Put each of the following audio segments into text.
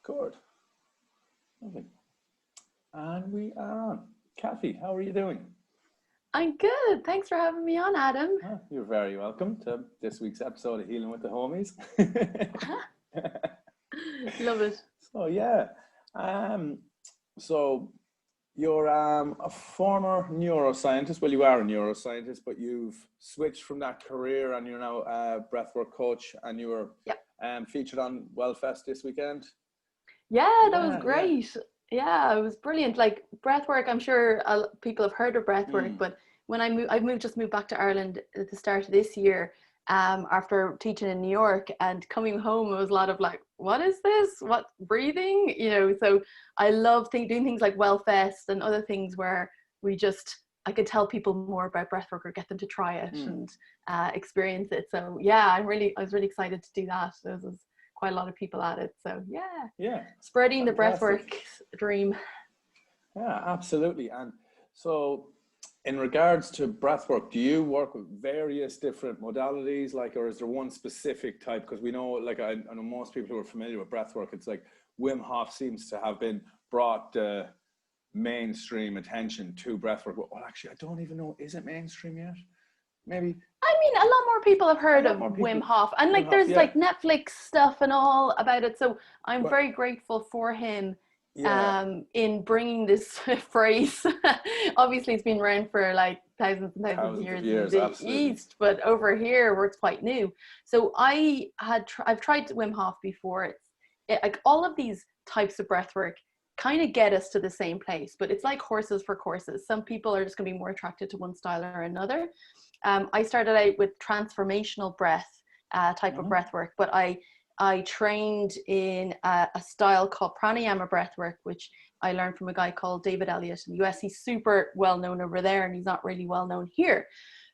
Good. Lovely. And we are on. Kathy, how are you doing? I'm good. Thanks for having me on, Adam. You're very welcome to this week's episode of Healing with the Homies. Love it. So yeah, so you're a former neuroscientist. Well, you are a neuroscientist, but you've switched from that career and you're now a breathwork coach, and you were featured on Wellfest this weekend. Yeah, that was great. Yeah, it was brilliant. Like breathwork, I'm sure people have heard of breathwork, but when I've just moved back to Ireland at the start of this year, after teaching in New York, and coming home, it was a lot of like, what is this? What breathing? So I love doing things like Wellfest and other things where I could tell people more about breathwork or get them to try it and experience it. So yeah, I was really excited to do that. There was quite a lot of people at it. So yeah, spreading the breathwork dream. Yeah, absolutely. And so in regards to breathwork, do you work with various different modalities, or is there one specific type? Because we know, I know most people who are familiar with breathwork, it's like Wim Hof seems to have been brought mainstream attention to breathwork. Well, actually, I don't even know, is it mainstream yet? Maybe. I mean, a lot more people have heard of Wim Hof, and there's Netflix stuff and all about it. So I'm very grateful for him in bringing this phrase. Obviously, it's been around for thousands and thousands of years in the East, but over here, where it's quite new. So I've tried Wim Hof before. Like all of these types of breath work kind of get us to the same place, but it's like horses for courses. Some people are just going to be more attracted to one style or another. I started out with transformational breath type of breath work, but I trained in a style called Pranayama breath work, which I learned from a guy called David Elliott in the US. He's super well known over there, and he's not really well known here.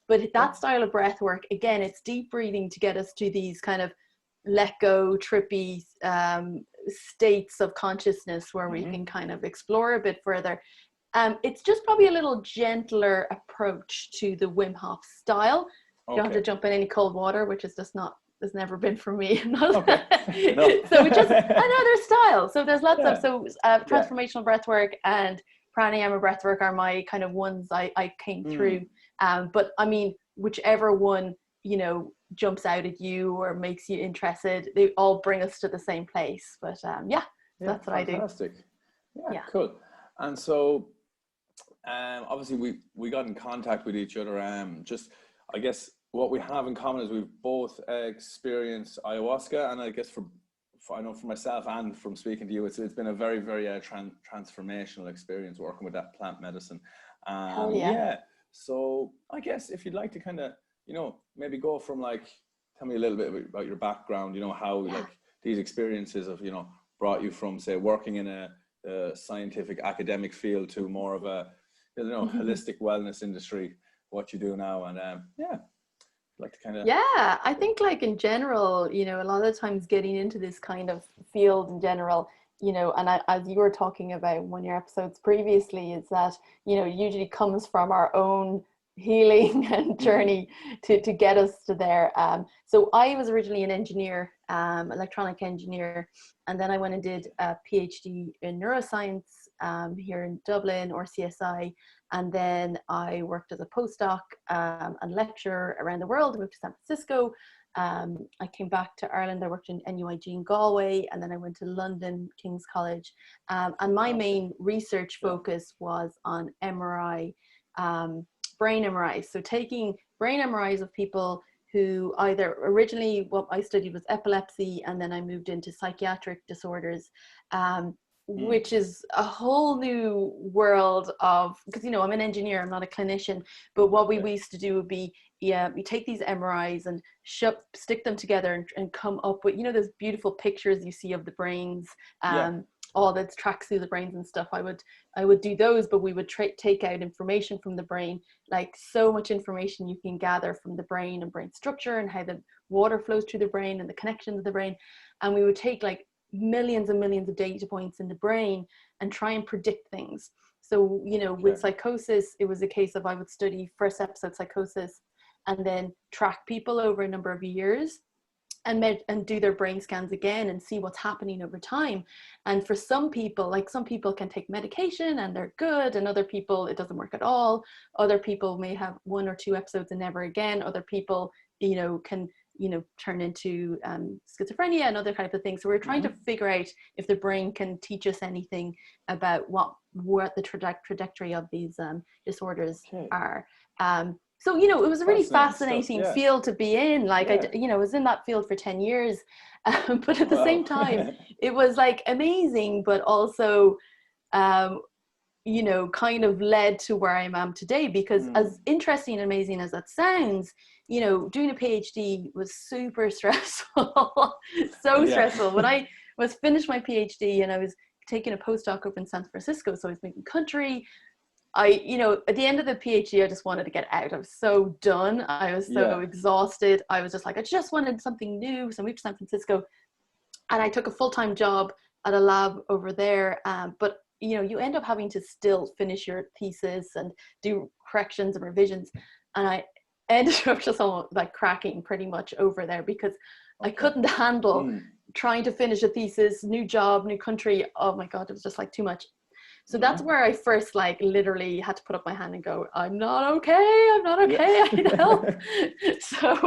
But that style of breath work, again, it's deep breathing to get us to these kind of let go, trippy states of consciousness where we can kind of explore a bit further. It's just probably a little gentler approach to the Wim Hof style. You don't have to jump in any cold water, which is just has never been for me. So it's just another style. So there's lots of, transformational breathwork and pranayama breathwork are my kind of ones I came through. But I mean, whichever one, jumps out at you or makes you interested, they all bring us to the same place. But that's what I do. Fantastic. Yeah, cool. And so obviously we got in contact with each other. I guess what we have in common is we've both experienced ayahuasca, and I guess I know for myself and from speaking to you, it's been a very, very transformational experience working with that plant medicine. So I guess if you'd like to kind of, maybe go from tell me a little bit about your background, how these experiences have, brought you from, say, working in a scientific academic field to more of a, holistic wellness industry, what you do now. And like to kind of I think in general, a lot of the times getting into this kind of field in general, and as you were talking about one of your episodes previously, is that usually comes from our own healing and journey to get us to there. So I was originally an engineer, electronic engineer, and then I went and did a PhD in neuroscience here in Dublin, or CSI, and then I worked as a postdoc and lecturer around the world. I moved to San Francisco. I came back to Ireland. I worked in NUIG in Galway, and then I went to London, King's College, and my main research focus was on MRI, brain MRIs. So taking brain MRIs of people who either originally, what I studied was epilepsy, and then I moved into psychiatric disorders, which is a whole new world of, because I'm an engineer, I'm not a clinician, but what we used to do would be we take these MRIs and stick them together and come up with those beautiful pictures you see of the brains, all that tracks through the brains and stuff. I would do those, but we would take out information from the brain, so much information you can gather from the brain and brain structure and how the water flows through the brain and the connections of the brain, and we would take millions and millions of data points in the brain and try and predict things. So with psychosis, it was a case of I would study first episode psychosis and then track people over a number of years and do their brain scans again and see what's happening over time. And for some people, like some people can take medication and they're good, and other people it doesn't work at all. Other people may have 1 or 2 episodes and never again. Other people, you know, can, you know, turn into schizophrenia and other type of things. So we're trying to figure out if the brain can teach us anything about what the trajectory of these disorders are. So, you know, it was a really fascinating field to be in. Like, you know, I was in that field for 10 years, but at the same time, it was like amazing, but also, you know, kind of led to where I am today, because as interesting and amazing as that sounds, you know, doing a PhD was super stressful, so stressful. When I was finished my PhD and I was taking a postdoc up in San Francisco, so I was moving country, you know, at the end of the PhD, I just wanted to get out. I was so done. I was so exhausted. I was just like, I just wanted something new. So I moved to San Francisco and I took a full-time job at a lab over there. But, you know, you end up having to still finish your thesis and do corrections and revisions. And I ended up just almost like cracking pretty much over there, because I couldn't handle trying to finish a thesis, new job, new country. Oh my God, it was just like too much. So that's where I first like literally had to put up my hand and go, I'm not okay, I need help. So,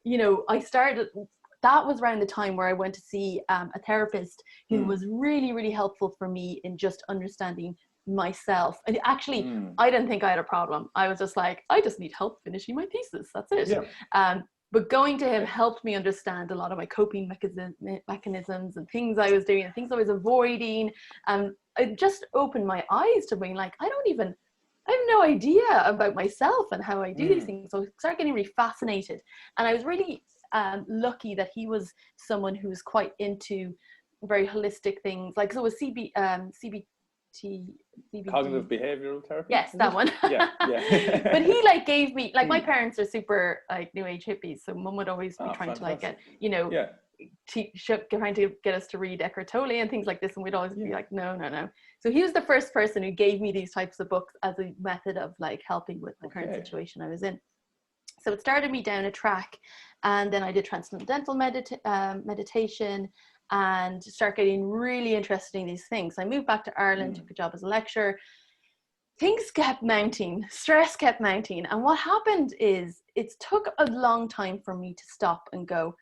you know, I started, that was around the time where I went to see a therapist who was really, really helpful for me in just understanding myself. And actually, I didn't think I had a problem. I was just like, I just need help finishing my thesis. That's it. But going to him helped me understand a lot of my coping mechanisms and things I was doing and things I was avoiding. It just opened my eyes to being like, I have no idea about myself and how I do these things. So I started getting really fascinated. And I was really lucky that he was someone who was quite into very holistic things. Like, so it was CBT, cognitive behavioral therapy. Yes, that one. But he like gave me, like, my parents are super like new age hippies, so mum would always be trying to like get, you know, trying to get us to read Eckhart Tolle and things like this, and we'd always be like, no. So he was the first person who gave me these types of books as a method of like helping with the current situation I was in. So it started me down a track, and then I did transcendental meditation and start getting really interested in these things. I moved back to Ireland, took a job as a lecturer. Things kept mounting, stress kept mounting. And what happened is it took a long time for me to stop and go,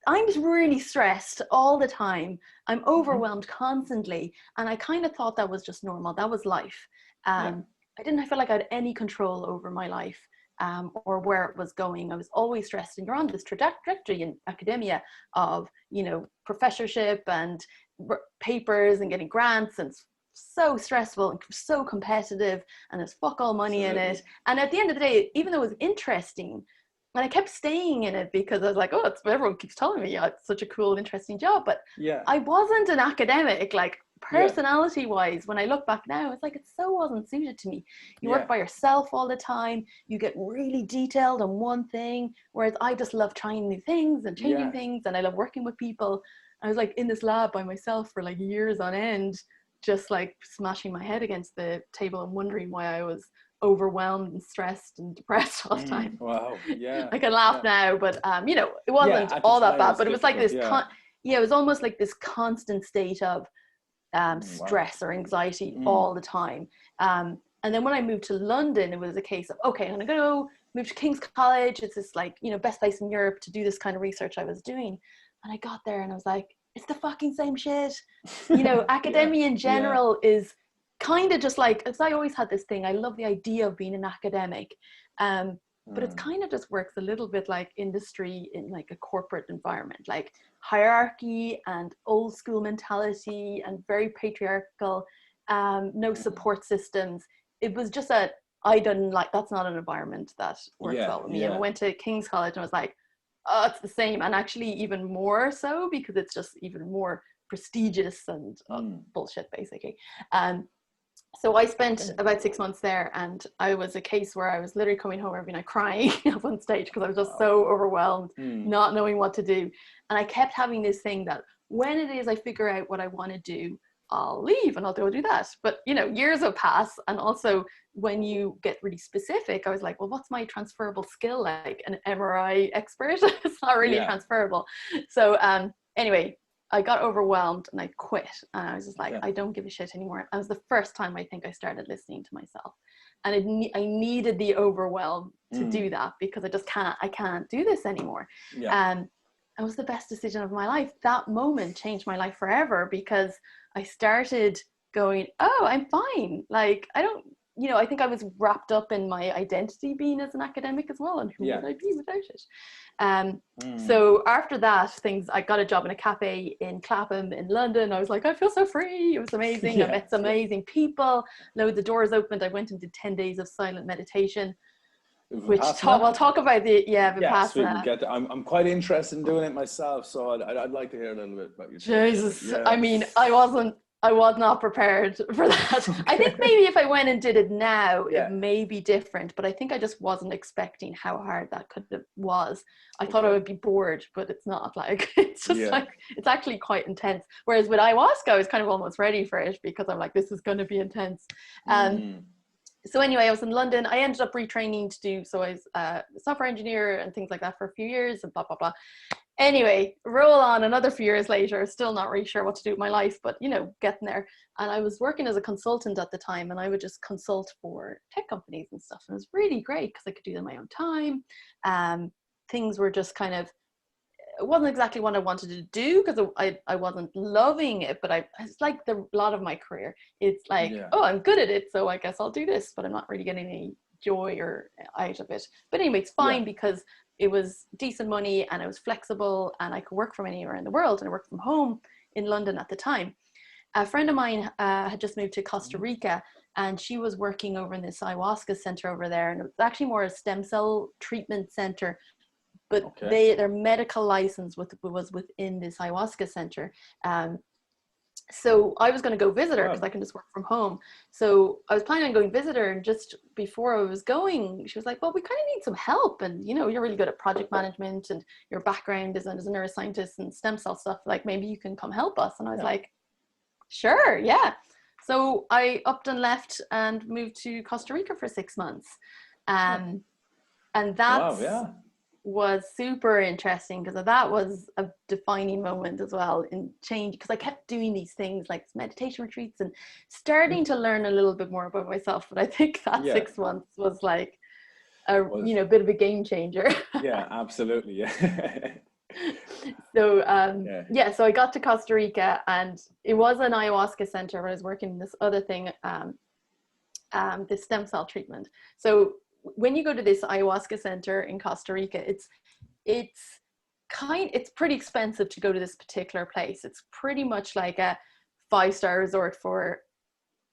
I'm really stressed all the time. I'm overwhelmed constantly. And I kind of thought that was just normal. That was life. I didn't feel like I had any control over my life. Or where it was going. I was always stressed, and you're on this trajectory in academia of, you know, professorship and papers and getting grants, and it's so stressful and so competitive, and there's fuck all money in it. And at the end of the day, even though it was interesting, and I kept staying in it because I was like, oh, everyone keeps telling me it's such a cool, interesting job, but I wasn't an academic, like personality wise. When I look back now, it's like it so wasn't suited to me. You work by yourself all the time, you get really detailed on one thing, whereas I just love trying new things and changing things, and I love working with people. I was like in this lab by myself for like years on end, just like smashing my head against the table and wondering why I was overwhelmed and stressed and depressed all the time. Wow. I can laugh now, but you know, it wasn't all that bad, but it was like this it was almost like this constant state of stress or anxiety all the time. And then when I moved to London, it was a case of, okay, I'm gonna go move to King's College. It's this like, you know, best place in Europe to do this kind of research I was doing. And I got there and I was like, it's the fucking same shit. You know, academia in general is kind of just like, because I always had this thing, I love the idea of being an academic. But it kind of just works a little bit like industry in like a corporate environment, like hierarchy and old school mentality and very patriarchal, no support systems. It was just I didn't like, that's not an environment that works well with me. And I went to King's College and I was like, oh, it's the same. And actually even more so, because it's just even more prestigious and bullshit basically. So I spent about 6 months there, and I was a case where I was literally coming home every night crying up on stage because I was just so overwhelmed, not knowing what to do. And I kept having this thing that when it is I figure out what I want to do, I'll leave and I'll go do that. But, you know, years have passed. And also when you get really specific, I was like, well, what's my transferable skill? Like an MRI expert? It's not really transferable. So anyway, I got overwhelmed and I quit. And I was just like, I don't give a shit anymore. That was the first time I think I started listening to myself. And I needed the overwhelm to do that, because I can't do this anymore. It was the best decision of my life. That moment changed my life forever, because I started going, oh, I'm fine. Like, I don't, you know, I think I was wrapped up in my identity being as an academic as well. And who would I be without it? So after that, I got a job in a cafe in Clapham in London. I was like, I feel so free. It was amazing. I met some amazing people. Loads of doors opened. I went and did 10 days of silent meditation. Which we'll talk about the Vipassana. So we can get that. I'm quite interested in doing it myself, so I'd like to hear a little bit about you. Jesus, I mean, I was not prepared for that. I think maybe if I went and did it now, it may be different, but I think I just wasn't expecting how hard that was. I thought I would be bored, but it's not. Like, it's just like, it's actually quite intense. Whereas with ayahuasca, I was kind of almost ready for it, because I'm like, this is going to be intense. So anyway, I was in London. I ended up retraining to do, so I was a software engineer and things like that for a few years and blah, blah, blah. Anyway, roll on another few years later, still not really sure what to do with my life, but, you know, getting there. And I was working as a consultant at the time, and I would just consult for tech companies and stuff. And it was really great because I could do them my own time. Things were just kind of, it wasn't exactly what I wanted to do, because I wasn't loving it, but it's like a lot of my career. It's like, oh, I'm good at it, so I guess I'll do this, but I'm not really getting any joy or out of it. But anyway, it's fine because it was decent money and it was flexible and I could work from anywhere in the world, and I worked from home in London at the time. A friend of mine had just moved to Costa Rica, and she was working over in this ayahuasca center over there, and it was actually more a stem cell treatment center. But their medical license was within this ayahuasca center. So I was going to go visit her because I can just work from home. So I was planning on going visit her, and just before I was going, she was like, well, we kind of need some help. And, you know, you're really good at project management and your background is as a neuroscientist and stem cell stuff. Like, maybe you can come help us. And I was like, sure, yeah. So I upped and left and moved to Costa Rica for 6 months. And that's was super interesting, because that was a defining moment as well in change, because I kept doing these things like meditation retreats and starting to learn a little bit more about myself. But I think that 6 months was like a bit of a game changer. Yeah, absolutely. So so I got to Costa Rica, and it was an ayahuasca center where I was working in this other thing, this stem cell treatment. So when you go to this ayahuasca center in Costa Rica, it's pretty expensive to go to this particular place. It's pretty much like a 5-star resort for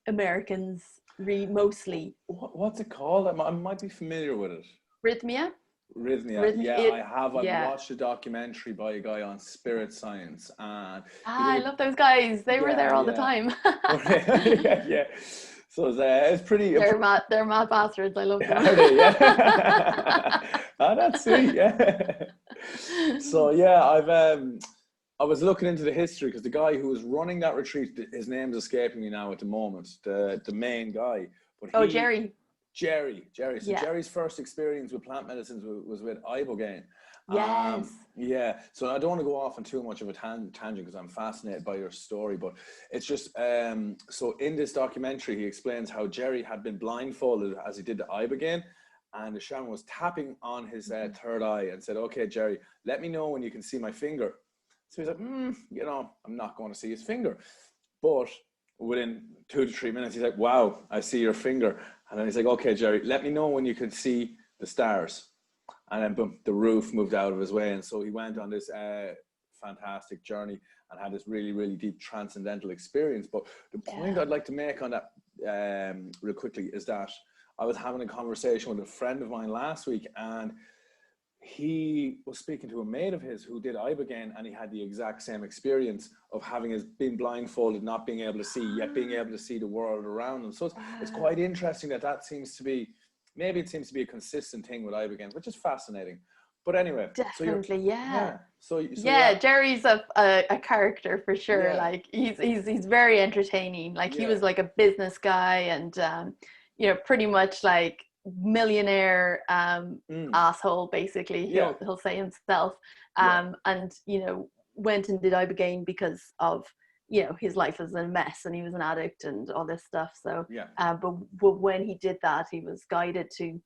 Americans, mostly. What's it called? I might be familiar with it. Rhythmia. I have. I've watched a documentary by a guy on spirit science, and I love those guys. They were there all the time. So it's pretty. They're mad bastards. I love them. Are they? That's sweet. Yeah. So I was looking into the history, because the guy who was running that retreat, his name's escaping me now at the moment. The main guy. But Jerry. So Jerry's first experience with plant medicines was with ibogaine. Yes. So I don't want to go off on too much of a tangent, because I'm fascinated by your story, but it's just so in this documentary he explains how Jerry had been blindfolded as he did the ibogaine, and the shaman was tapping on his third eye and said, okay, Jerry, let me know when you can see my finger. So he's like, I'm not going to see his finger. But within 2 to 3 minutes, he's like, wow, I see your finger. And then he's like, okay, Jerry, let me know when you can see the stars. And then boom, the roof moved out of his way. And so he went on this fantastic journey and had this really, really deep transcendental experience. But the point I'd like to make on that real quickly is that I was having a conversation with a friend of mine last week, and he was speaking to a mate of his who did ibogaine, and he had the exact same experience of being blindfolded, not being able to see, yet being able to see the world around him. So it's quite interesting that seems to be, maybe it seems to be a consistent thing with ibogaine, which is fascinating. But anyway, Definitely, yeah. So Yeah, Jerry's a character for sure. yeah, Like he's very entertaining. Like he yeah, was like a business guy and you know, pretty much like millionaire asshole basically. yeah, He'll say himself. yeah, And you know, went and did Ibogaine because of, you know, his life was a mess and he was an addict and all this stuff. So yeah, but when he did that, he was guided to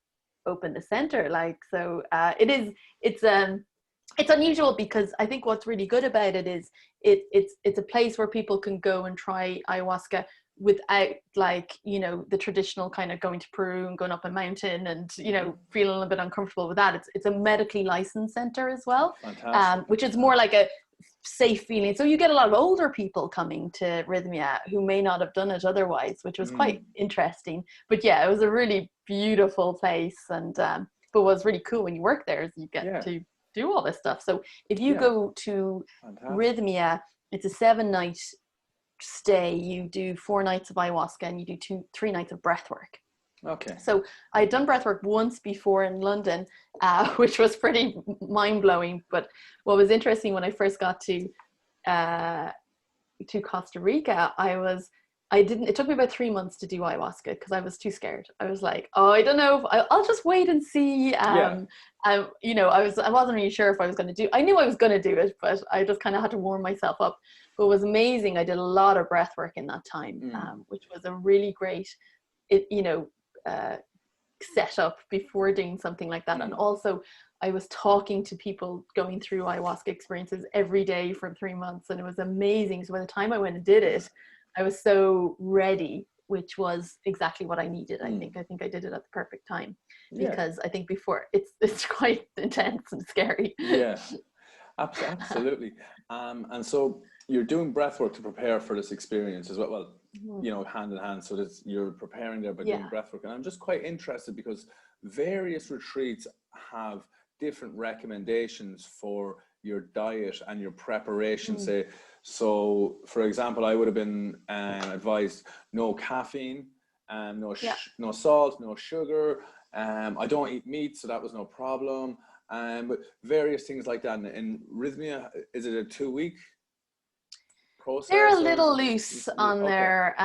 open the center. Like so it's unusual because I think what's really good about it is it's a place where people can go and try ayahuasca without, like, you know, the traditional kind of going to Peru and going up a mountain and, you know, feeling a little bit uncomfortable with that. It's a medically licensed center as well, fantastic. which is more like a safe feeling. So you get a lot of older people coming to Rhythmia who may not have done it otherwise, which was quite interesting. But yeah, it was a really beautiful place. And but what's really cool when you work there is you get to do all this stuff. So if you go to Rhythmia, it's a 7-night stay. You do 4 nights of ayahuasca and you do 3 nights of breath work. Okay. So I'd done breathwork once before in London, which was pretty mind-blowing. But what was interesting when I first got to Costa Rica, it took me about 3 months to do ayahuasca because I was too scared. I was like, oh, I don't know, I'll just wait and see. You know, I wasn't really sure if I was going to do. I knew I was going to do it, but I just kind of had to warm myself up. But it was amazing. I did a lot of breath work in that time, which was a really great, set up before doing something like that. And also I was talking to people going through ayahuasca experiences every day for 3 months, and it was amazing. So by the time I went and did it, I was so ready, which was exactly what I needed. I think I did it at the perfect time, because I think before it's quite intense and scary. Yeah, absolutely. And so you're doing breath work to prepare for this experience as well. Well, you know, hand in hand. So that you're preparing there by doing breath work. And I'm just quite interested because various retreats have different recommendations for your diet and your preparation. Say, so for example, I would have been advised no caffeine and no salt, no sugar. I don't eat meat, so that was no problem. But various things like that. In Rhythmia, is it a 2-week process? They're a little loose on their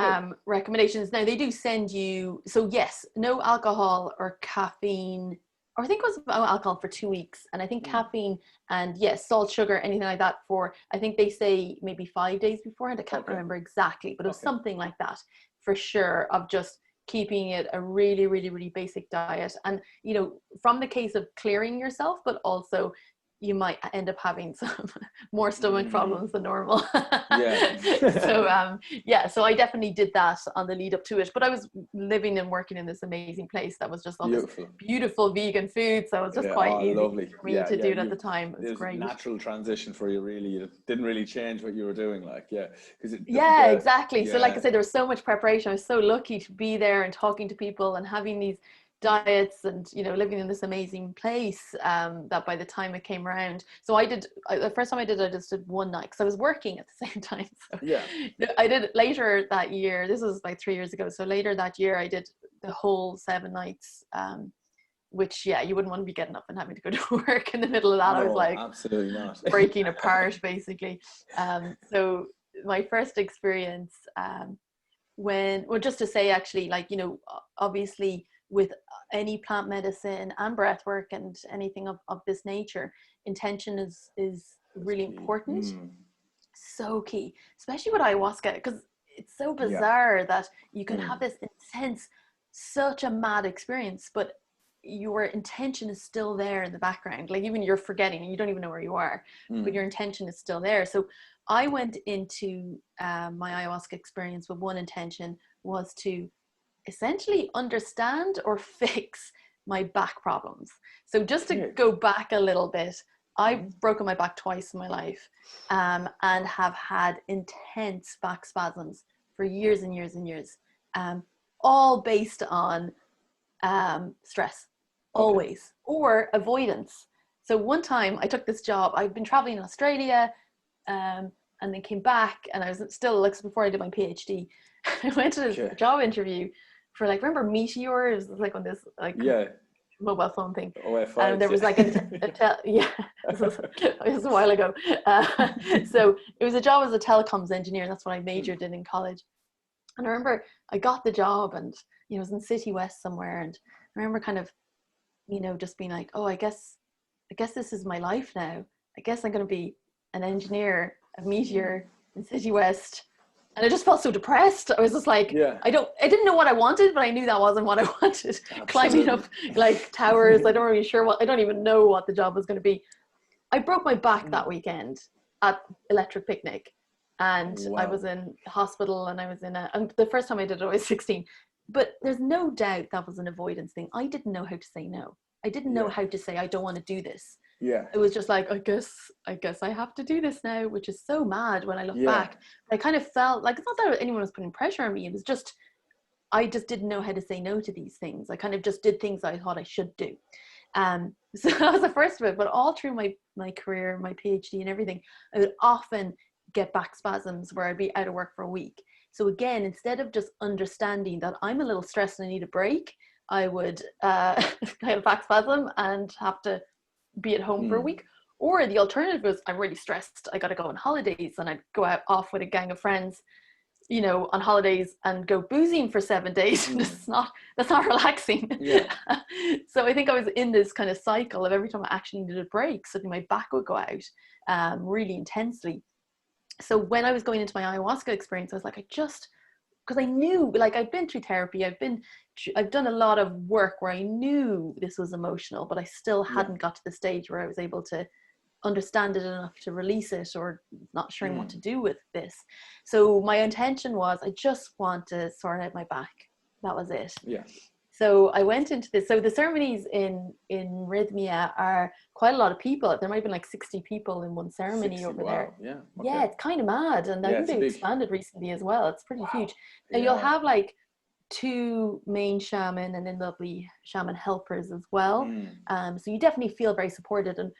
recommendations. Now they do send you, so yes, no alcohol or caffeine, or I think it was alcohol for 2 weeks, and I think caffeine and yes, salt, sugar, anything like that for, I think they say maybe 5 days beforehand. I can't remember exactly, but it was something like that for sure, of just keeping it a really, really, really basic diet. And, you know, from the case of clearing yourself, but also you might end up having some more stomach problems than normal. So I definitely did that on the lead up to it. But I was living and working in this amazing place that was just all this beautiful vegan food. So it was just quite easy for me to do it at the time. It was great. Natural transition for you, really. It didn't really change what you were doing, like, exactly. So like I said, there was so much preparation. I was so lucky to be there and talking to people and having these diets and, you know, living in this amazing place, that by the time it came around, so the first time I just did 1 night because I was working at the same time. So I did later that year. This was like 3 years ago. So later that year I did the whole 7 nights, which you wouldn't want to be getting up and having to go to work in the middle of that. I was like, absolutely not. breaking apart basically. So my first experience, just to say, actually, like, you know, obviously with any plant medicine and breath work and anything of this nature, intention is really important. So key, especially with ayahuasca, because it's so bizarre that you can have this intense, such a mad experience, but your intention is still there in the background. Like, even you're forgetting and you don't even know where you are, but your intention is still there. So I went into my ayahuasca experience with one intention, was to essentially understand or fix my back problems. So just to go back a little bit, I've broken my back twice in my life, and have had intense back spasms for years and years and years, all based on stress, always, or avoidance. So one time I took this job. I'd been traveling in Australia, and then came back, and I was still, like, before I did my PhD, I went to this job interview for, like, remember Meteor? It was like on this, like, mobile phone thing. OFI. There was like yeah, it was a while ago. So it was a job as a telecoms engineer. That's what I majored in college. And I remember I got the job, and it was in City West somewhere. And I remember kind of, just being like, oh, I guess this is my life now. I guess I'm going to be an engineer, a meteor in City West. And I just felt so depressed. I was just like, I didn't know what I wanted, but I knew that wasn't what I wanted. Climbing up like towers. I don't even know what the job was going to be. I broke my back that weekend at Electric Picnic, and I was in hospital, and I was and the first time I did it, I was 16. But there's no doubt that was an avoidance thing. I didn't know how to say no. I didn't know how to say, I don't want to do this. Yeah. It was just like, I guess I have to do this now, which is so mad when I look back. But I kind of felt like, it's not that anyone was putting pressure on me. It was just, I just didn't know how to say no to these things. I kind of just did things I thought I should do. So that was the first of it. But all through my career, my PhD and everything, I would often get back spasms where I'd be out of work for a week. So again, instead of just understanding that I'm a little stressed and I need a break, I would have a back spasm and have to be at home for a week. Or the alternative was, I'm really stressed, I got to go on holidays, and I'd go out off with a gang of friends, on holidays, and go boozing for 7 days. That's not relaxing. So I think I was in this kind of cycle of every time I actually needed a break, suddenly my back would go out really intensely. So when I was going into my ayahuasca experience, I was like, because I knew, like, I've been through therapy, I've done a lot of work where I knew this was emotional, but I still hadn't got to the stage where I was able to understand it enough to release it, or not sure what to do with this. So my intention was, I just want to sort out my back. That was it. Yeah. So I went into this. So the ceremonies in Rhythmia are quite a lot of people. There might have been like 60 people in one ceremony 60, over wow. there. Yeah. Okay. Yeah, it's kind of mad. And I think they've expanded recently as well. It's pretty huge. And you'll have like 2 main shaman, and then there'll be shaman helpers as well. So you definitely feel very supported. And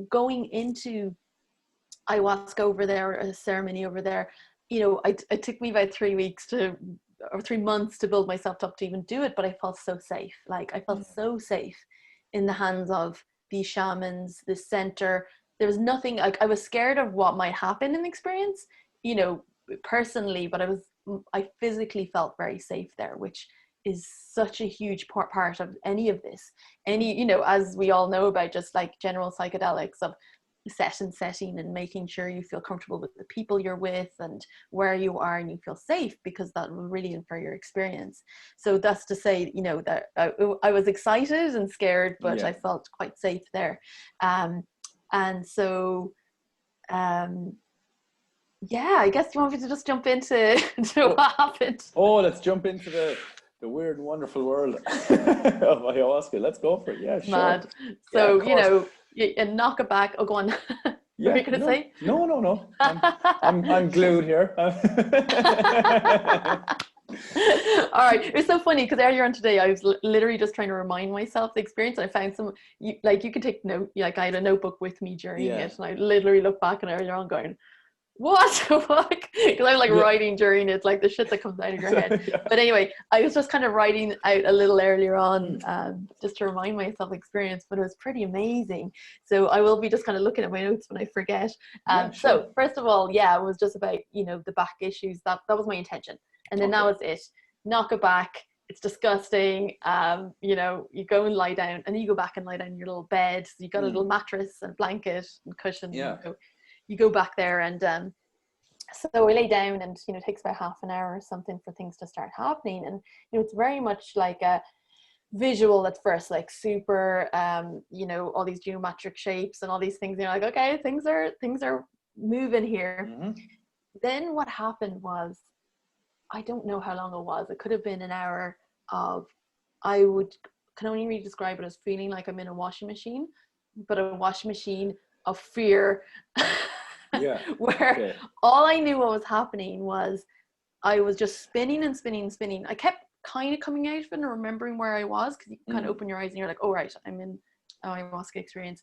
going into ayahuasca over there, a ceremony over there, it took me about 3 weeks or 3 months to build myself up to even do it, but I felt so safe. Like, I felt so safe in the hands of these shamans, this center. There was nothing, like, I was scared of what might happen in the experience, personally, but I physically felt very safe there, which is such a huge part of any of this. As we all know about just like general psychedelics, of setting and making sure you feel comfortable with the people you're with and where you are, and you feel safe, because that will really infer your experience. So that's to say, that I was excited and scared, but I felt quite safe there. And so, I guess you want me to just jump into what happened? Oh, let's jump into the weird and wonderful world of ayahuasca. Let's go for it. Yeah, sure. Mad. So, and knock it back. Oh, go on. What are you going to say? No. I'm glued here. All right. It was so funny because earlier on today, I was literally just trying to remind myself the experience. And I found you can take note. Like, I had a notebook with me during it, and I literally looked back and earlier on going, what the fuck? Because I'm like writing during it, like the shit that comes out of your head. But anyway, I was just kind of writing out a little earlier on, just to remind myself the experience, but it was pretty amazing. So I will be just kind of looking at my notes when I forget. So first of all, it was just about, the back issues. That was my intention. And then that was it. Knock it back. It's disgusting. You go and lie down, and then you go back and lie down in your little bed. So you got a little mattress and blanket and cushion. You go back there, and so I lay down, and it takes about half an hour or something for things to start happening. And it's very much like a visual at first, like super all these geometric shapes and all these things, and you're like, okay, things are moving here. Then what happened was, I don't know how long it was. It could have been an hour of, can only really describe it as feeling like I'm in a washing machine, but a washing machine of fear. Where all I knew what was happening was I was just spinning and spinning and spinning. I kept kind of coming out of it and remembering where I was, because you kind of open your eyes and you're like, oh right, I'm in an ayahuasca experience.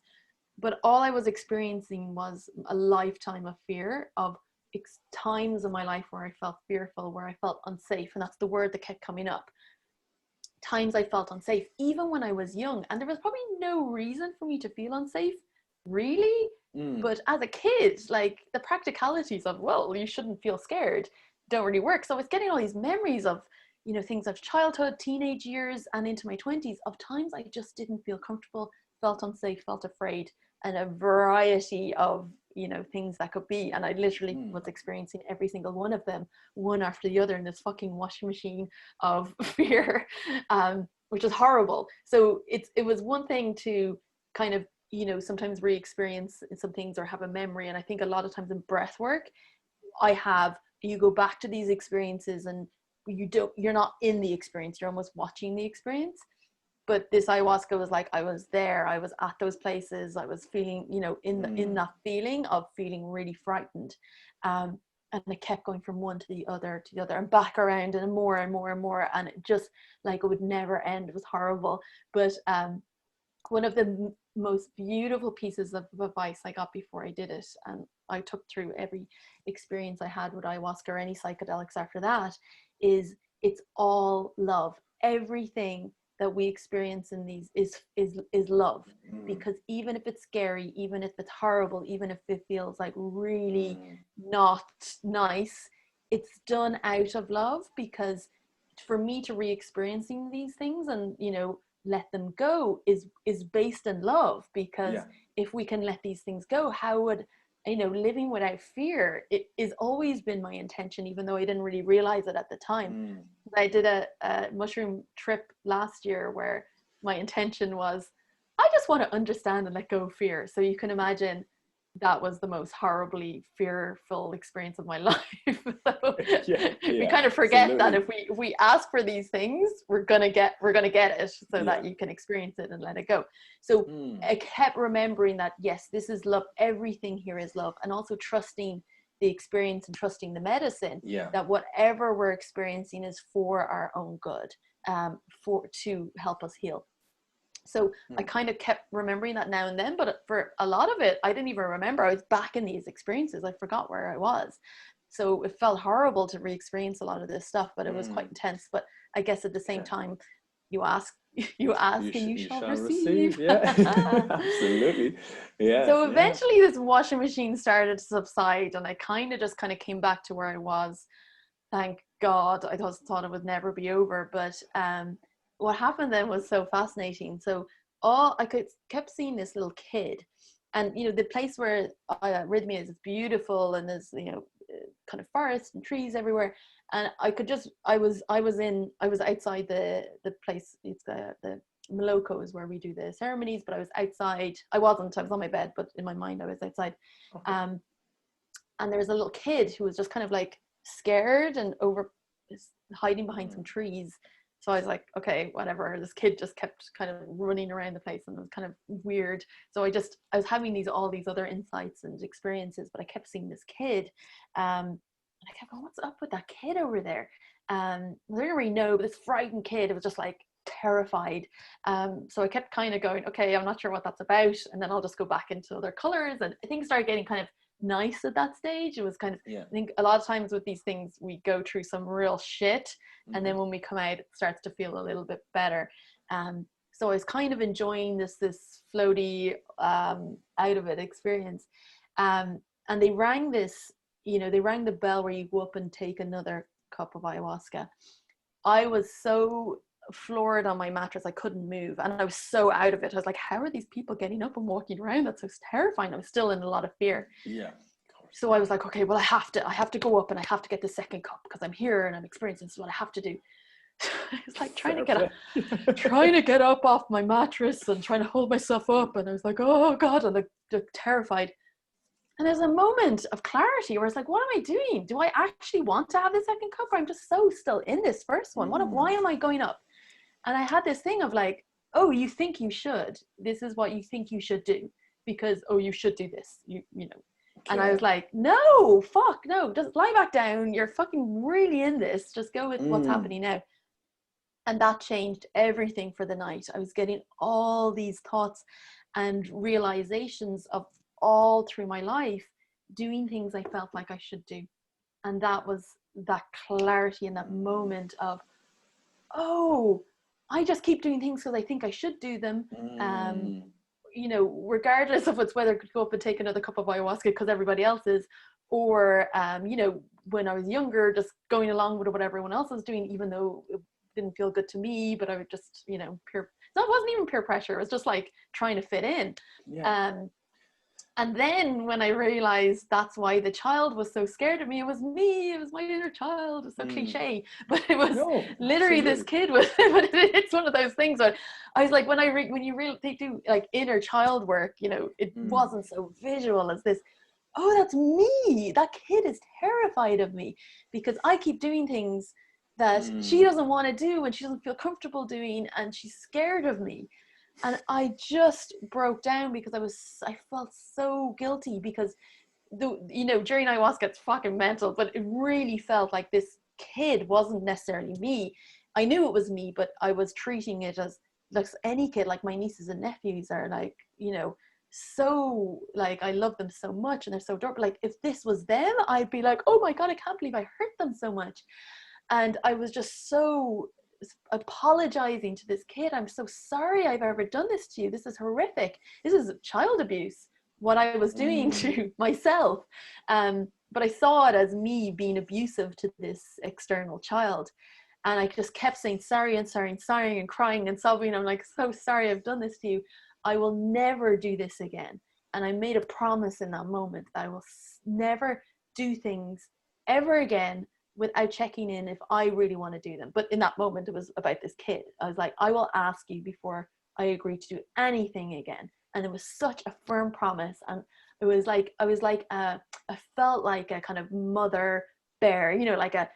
But all I was experiencing was a lifetime of fear, of times in my life where I felt fearful, where I felt unsafe, and that's the word that kept coming up. times I felt unsafe, even when I was young. And there was probably no reason for me to feel unsafe, really. But as a kid, like the practicalities of, well, you shouldn't feel scared don't really work. So I was getting all these memories of, you know, things of childhood, teenage years, and into my 20s of times I just didn't feel comfortable, felt unsafe, felt afraid, and a variety of, you know, things that could be. And I literally was experiencing every single one of them, one after the other, in this fucking washing machine of fear, which is horrible. So it was one thing to kind of, you know, sometimes re-experience some things or have a memory. And I think a lot of times in breath work, you go back to these experiences and you're not in the experience, you're almost watching the experience. But this ayahuasca was like, I was there, I was at those places, I was feeling, you know, in that feeling of feeling really frightened. And it kept going from one to the other and back around and more and more and more. And it just like, it would never end. It was horrible. But one of the most beautiful pieces of advice I got before I did it, and I took through every experience I had with ayahuasca or any psychedelics after that, is it's all love. Everything that we experience in these is love. Because even if it's scary, even if it's horrible, even if it feels like really not nice, it's done out of love. Because for me to re-experiencing these things and, you know, let them go is based in love. Because if we can let these things go, how would, you know, living without fear, it is always been my intention, even though I didn't really realize it at the time. I did a mushroom trip last year where my intention was, I just want to understand and let go of fear. So you can imagine that was the most horribly fearful experience of my life. So we kind of forget that if we ask for these things, we're gonna get it, so that you can experience it and let it go. So I kept remembering that, yes, this is love. Everything here is love. And also trusting the experience and trusting the medicine, that whatever we're experiencing is for our own good, to help us heal. So I kind of kept remembering that now and then, but for a lot of it, I didn't even remember. I was back in these experiences. I forgot where I was. So it felt horrible to re-experience a lot of this stuff, but it was quite intense. But I guess at the same time, you ask and you shall receive. Yeah, absolutely. Yeah. So eventually this washing machine started to subside, and I kind of came back to where I was. Thank God. I thought it would never be over. But what happened then was so fascinating. So kept seeing this little kid, and, you know, the place where Rhythmia is beautiful, and there's, you know, kind of forest and trees everywhere. And I was outside the place. It's the Moloko is where we do the ceremonies, but I was outside. I was on my bed, but in my mind I was outside. And there was a little kid who was just kind of like scared and hiding behind some trees. So I was like, okay, whatever. This kid just kept kind of running around the place, and it was kind of weird. So I was having all these other insights and experiences, but I kept seeing this kid. And I kept going, what's up with that kid over there? I didn't really know, but this frightened kid, it was just like terrified. So I kept kind of going, okay, I'm not sure what that's about. And then I'll just go back into other colors. And things started getting kind of nice at that stage. It was kind of, I think a lot of times with these things, we go through some real shit. And then when we come out, it starts to feel a little bit better. So I was kind of enjoying this floaty, out of it experience. And they rang the bell where you go up and take another cup of ayahuasca. I was so floored on my mattress, I couldn't move, and I was so out of it. I was like, how are these people getting up and walking around? That's so terrifying. I was still in a lot of fear. So I was like, okay, well, I have to go up and I have to get the second cup because I'm here and I'm experiencing this is what I have to do. It's like trying to get up off my mattress and trying to hold myself up, and I was like, oh God, and I'm terrified. And there's a moment of clarity where it's like, what am I doing? Do I actually want to have the second cup? Or I'm just so still in this first one. Why am I going up? And I had this thing of like, oh, you think you should. This is what you think you should do. Because, oh, you should do this. You know. Okay. And I was like, no, fuck, no. Just lie back down. You're fucking really in this. Just go with what's happening now. And that changed everything for the night. I was getting all these thoughts and realizations of all through my life, doing things I felt like I should do. And that was that clarity in that moment of, oh, I just keep doing things because I think I should do them. Mm. You know, regardless of it's whether I could go up and take another cup of ayahuasca because everybody else is, or you know, when I was younger, just going along with what everyone else was doing, even though it didn't feel good to me, but I would just, you know, so it wasn't even peer pressure. It was just like trying to fit in. Yeah. And then when I realized that's why the child was so scared of me, it was me, it was my inner child. It's so cliche, but it was literally this kid was, but it's one of those things where I was like, when you really, they do like inner child work, you know, it wasn't so visual as this, oh, that's me. That kid is terrified of me because I keep doing things that she doesn't want to do and she doesn't feel comfortable doing, and she's scared of me. And I just broke down because I felt so guilty because you know, during ayahuasca it's fucking mental, but it really felt like this kid wasn't necessarily me. I knew it was me, but I was treating it as like any kid, like my nieces and nephews are like, you know, so like I love them so much and they're so adorable. Like if this was them, I'd be like, oh my God, I can't believe I hurt them so much. And I was just so apologizing to this kid. I'm so sorry I've ever done this to you. This is horrific. This is child abuse, what I was doing to myself. But I saw it as me being abusive to this external child. And I just kept saying sorry and sorry and sorry and crying and sobbing. I'm like, so sorry I've done this to you. I will never do this again. And I made a promise in that moment that I will never do things ever again without checking in if I really want to do them. But in that moment, it was about this kid. I was like, I will ask you before I agree to do anything again. And it was such a firm promise. And it was like, I felt like a kind of mother bear, you know, like a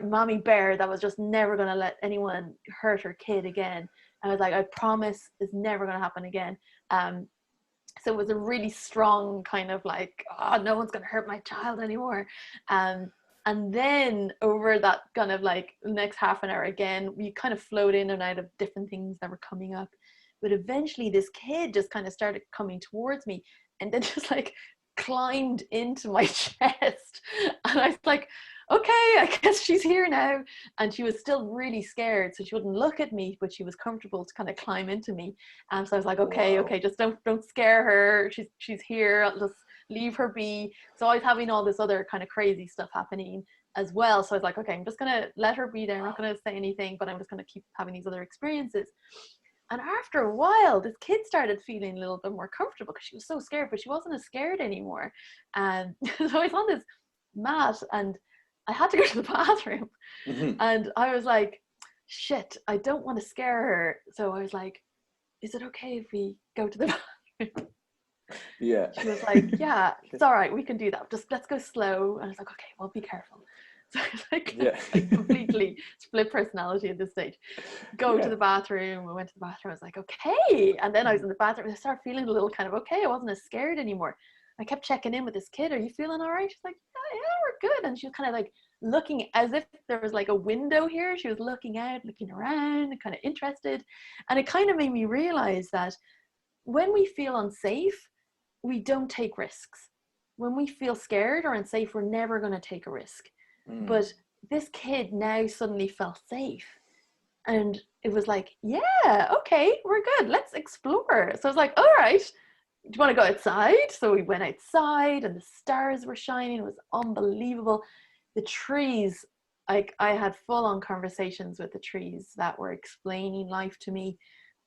mommy bear that was just never going to let anyone hurt her kid again. I was like, I promise it's never going to happen again. So it was a really strong kind of like, oh, no one's going to hurt my child anymore. And then over that kind of like next half an hour again, we kind of flowed in and out of different things that were coming up. But eventually this kid just kind of started coming towards me and then just like climbed into my chest. And I was like, okay, I guess she's here now. And she was still really scared, so she wouldn't look at me, but she was comfortable to kind of climb into me. And so I was like, okay, just don't scare her. She's here. I'll just leave her be. So I was having all this other kind of crazy stuff happening as well. So I was like, okay, I'm just gonna let her be there. I'm not gonna say anything, but I'm just gonna keep having these other experiences. And after a while, this kid started feeling a little bit more comfortable because she was so scared, but she wasn't as scared anymore. And so I was on this mat and I had to go to the bathroom. And I was like, shit, I don't want to scare her. So I was like, is it okay if we go to the bathroom? Yeah. She was like, yeah, it's all right, we can do that. Just let's go slow. And I was like, okay, well, be careful. So I was like, like completely split personality at this stage. Go to the bathroom. I went to the bathroom. I was like, okay. And then I was in the bathroom and I started feeling a little kind of okay. I wasn't as scared anymore. I kept checking in with this kid. Are you feeling all right? She's like, yeah, we're good. And she was kind of like looking as if there was like a window here. She was looking out, looking around, kind of interested. And it kind of made me realize that when we feel unsafe, we don't take risks. When we feel scared or unsafe, we're never going to take a risk. But this kid now suddenly felt safe. And it was like, yeah, okay, we're good. Let's explore. So I was like, all right, do you want to go outside? So we went outside and the stars were shining. It was unbelievable. The trees, like I had full on conversations with the trees that were explaining life to me,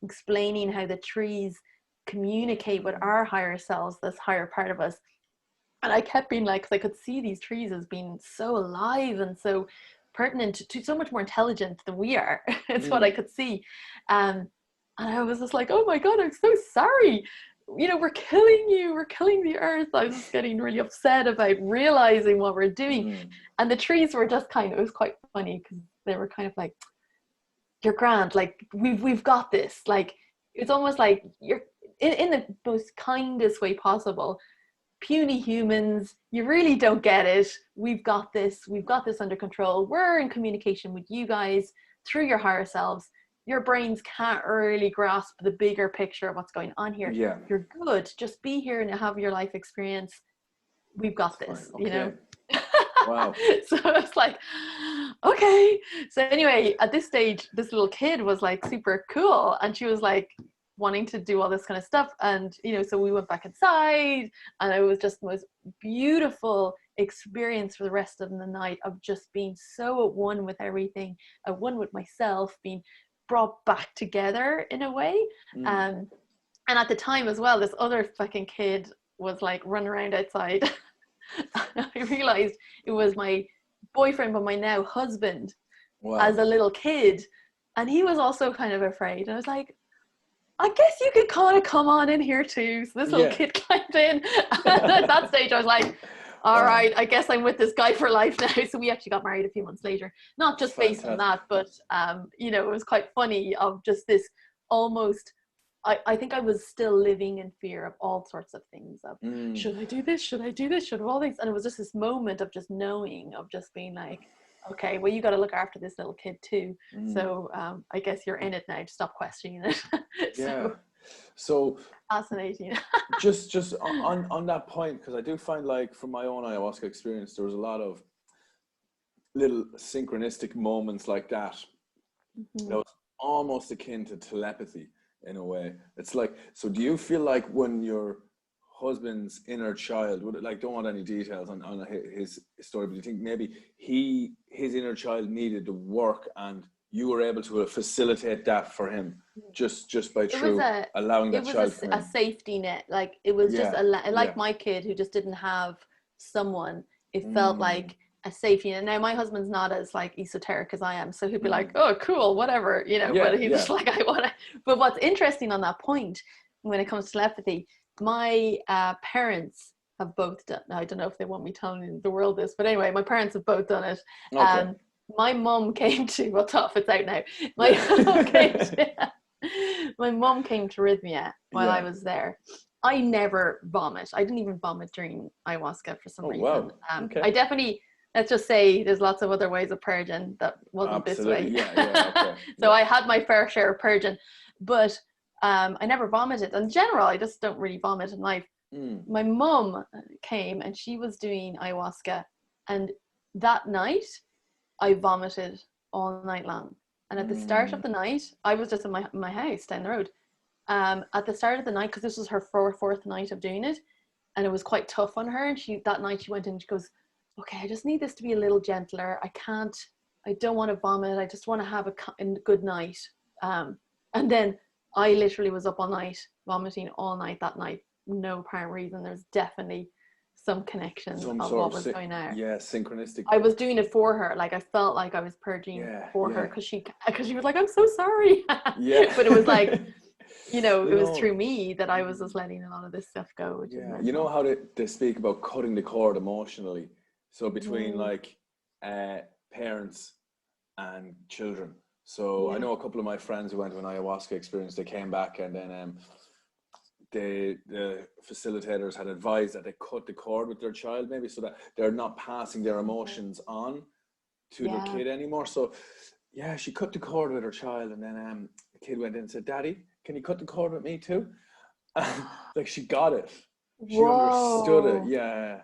explaining how the trees communicate with our higher selves, this higher part of us. And I kept being like, because I could see these trees as being so alive and so pertinent to so much more intelligent than we are. It's what I could see. And I was just like, oh my God, I'm so sorry. You know, we're killing you. We're killing the earth. I was just getting really upset about realizing what we're doing. And the trees were just kind of, it was quite funny because they were kind of like, you're grand. Like, we've got this. Like, it's almost like you're in the most kindest way possible. Puny humans, you really don't get it. We've got this under control. We're in communication with you guys through your higher selves. Your brains can't really grasp the bigger picture of what's going on here. You're good. Just be here and have your life experience. We've got this, you know. Wow. So it's like, okay. So anyway, at this stage, this little kid was like super cool, and she was like wanting to do all this kind of stuff. And, you know, so we went back inside, and it was just the most beautiful experience for the rest of the night of just being so at one with everything, at one with myself, being brought back together in a way. And at the time as well, this other fucking kid was like running around outside. I realized it was my boyfriend, but my now husband, Wow. as a little kid. And he was also kind of afraid. And I was like, I guess you could kind of come on in here too. So this little kid climbed in. And at that stage, I was like, all right, I guess I'm with this guy for life now. So we actually got married a few months later. Not just based on that, but, you know, it was quite funny of just this almost, I think I was still living in fear of all sorts of things of, should I do this? Should I do this? Should all these? And it was just this moment of just knowing, of just being like, okay, well, you got to look after this little kid too. So I guess you're in it now. Stop questioning it. So fascinating. just on that point, because I do find, like, from my own ayahuasca experience, there was a lot of little synchronistic moments like that. That was almost akin to telepathy in a way. It's like, so do you feel like when your husband's inner child, like, don't want any details on his story, but do you think maybe his inner child needed to work and you were able to facilitate that for him just by allowing that child to come in? A safety net. Like, it was just like my kid who just didn't have someone. It felt like a safety net. Now my husband's not as like esoteric as I am, so he'd be like, oh cool, whatever, you know, but he's just like, I want to. But what's interesting on that point when it comes to telepathy, my parents have both done, I don't know if they want me telling the world this, but anyway, my parents have both done it. My mum came to, well, tough, it's out now. My mum came to Rhythmia while I was there. I never vomit. I didn't even vomit during ayahuasca for some reason. Wow. I definitely, let's just say there's lots of other ways of purging that wasn't this way. So I had my fair share of purging, but I never vomited. In general, I just don't really vomit in life. My mum came and she was doing ayahuasca, and that night I vomited all night long. And at the start of the night, I was just in my house down the road. At the start of the night, because this was her fourth night of doing it, and it was quite tough on her. And that night she went in and she goes, okay, I just need this to be a little gentler. I don't want to vomit. I just want to have a good night. And then I literally was up all night, vomiting all night that night. No apparent reason. There's definitely some connection of what was going on. Yeah, synchronistic. I was doing it for her. Like, I felt like I was purging for her because she was like, I'm so sorry. But it was like, you know, it was through me that I was just letting a lot of this stuff go. Which is you know how they speak about cutting the cord emotionally. So between like parents and children. So I know a couple of my friends who went to an ayahuasca experience, they came back and then the facilitators had advised that they cut the cord with their child, maybe, so that they're not passing their emotions on to the kid anymore. So she cut the cord with her child, and then the kid went in and said, Daddy, can you cut the cord with me too? Like, she got it. She understood it.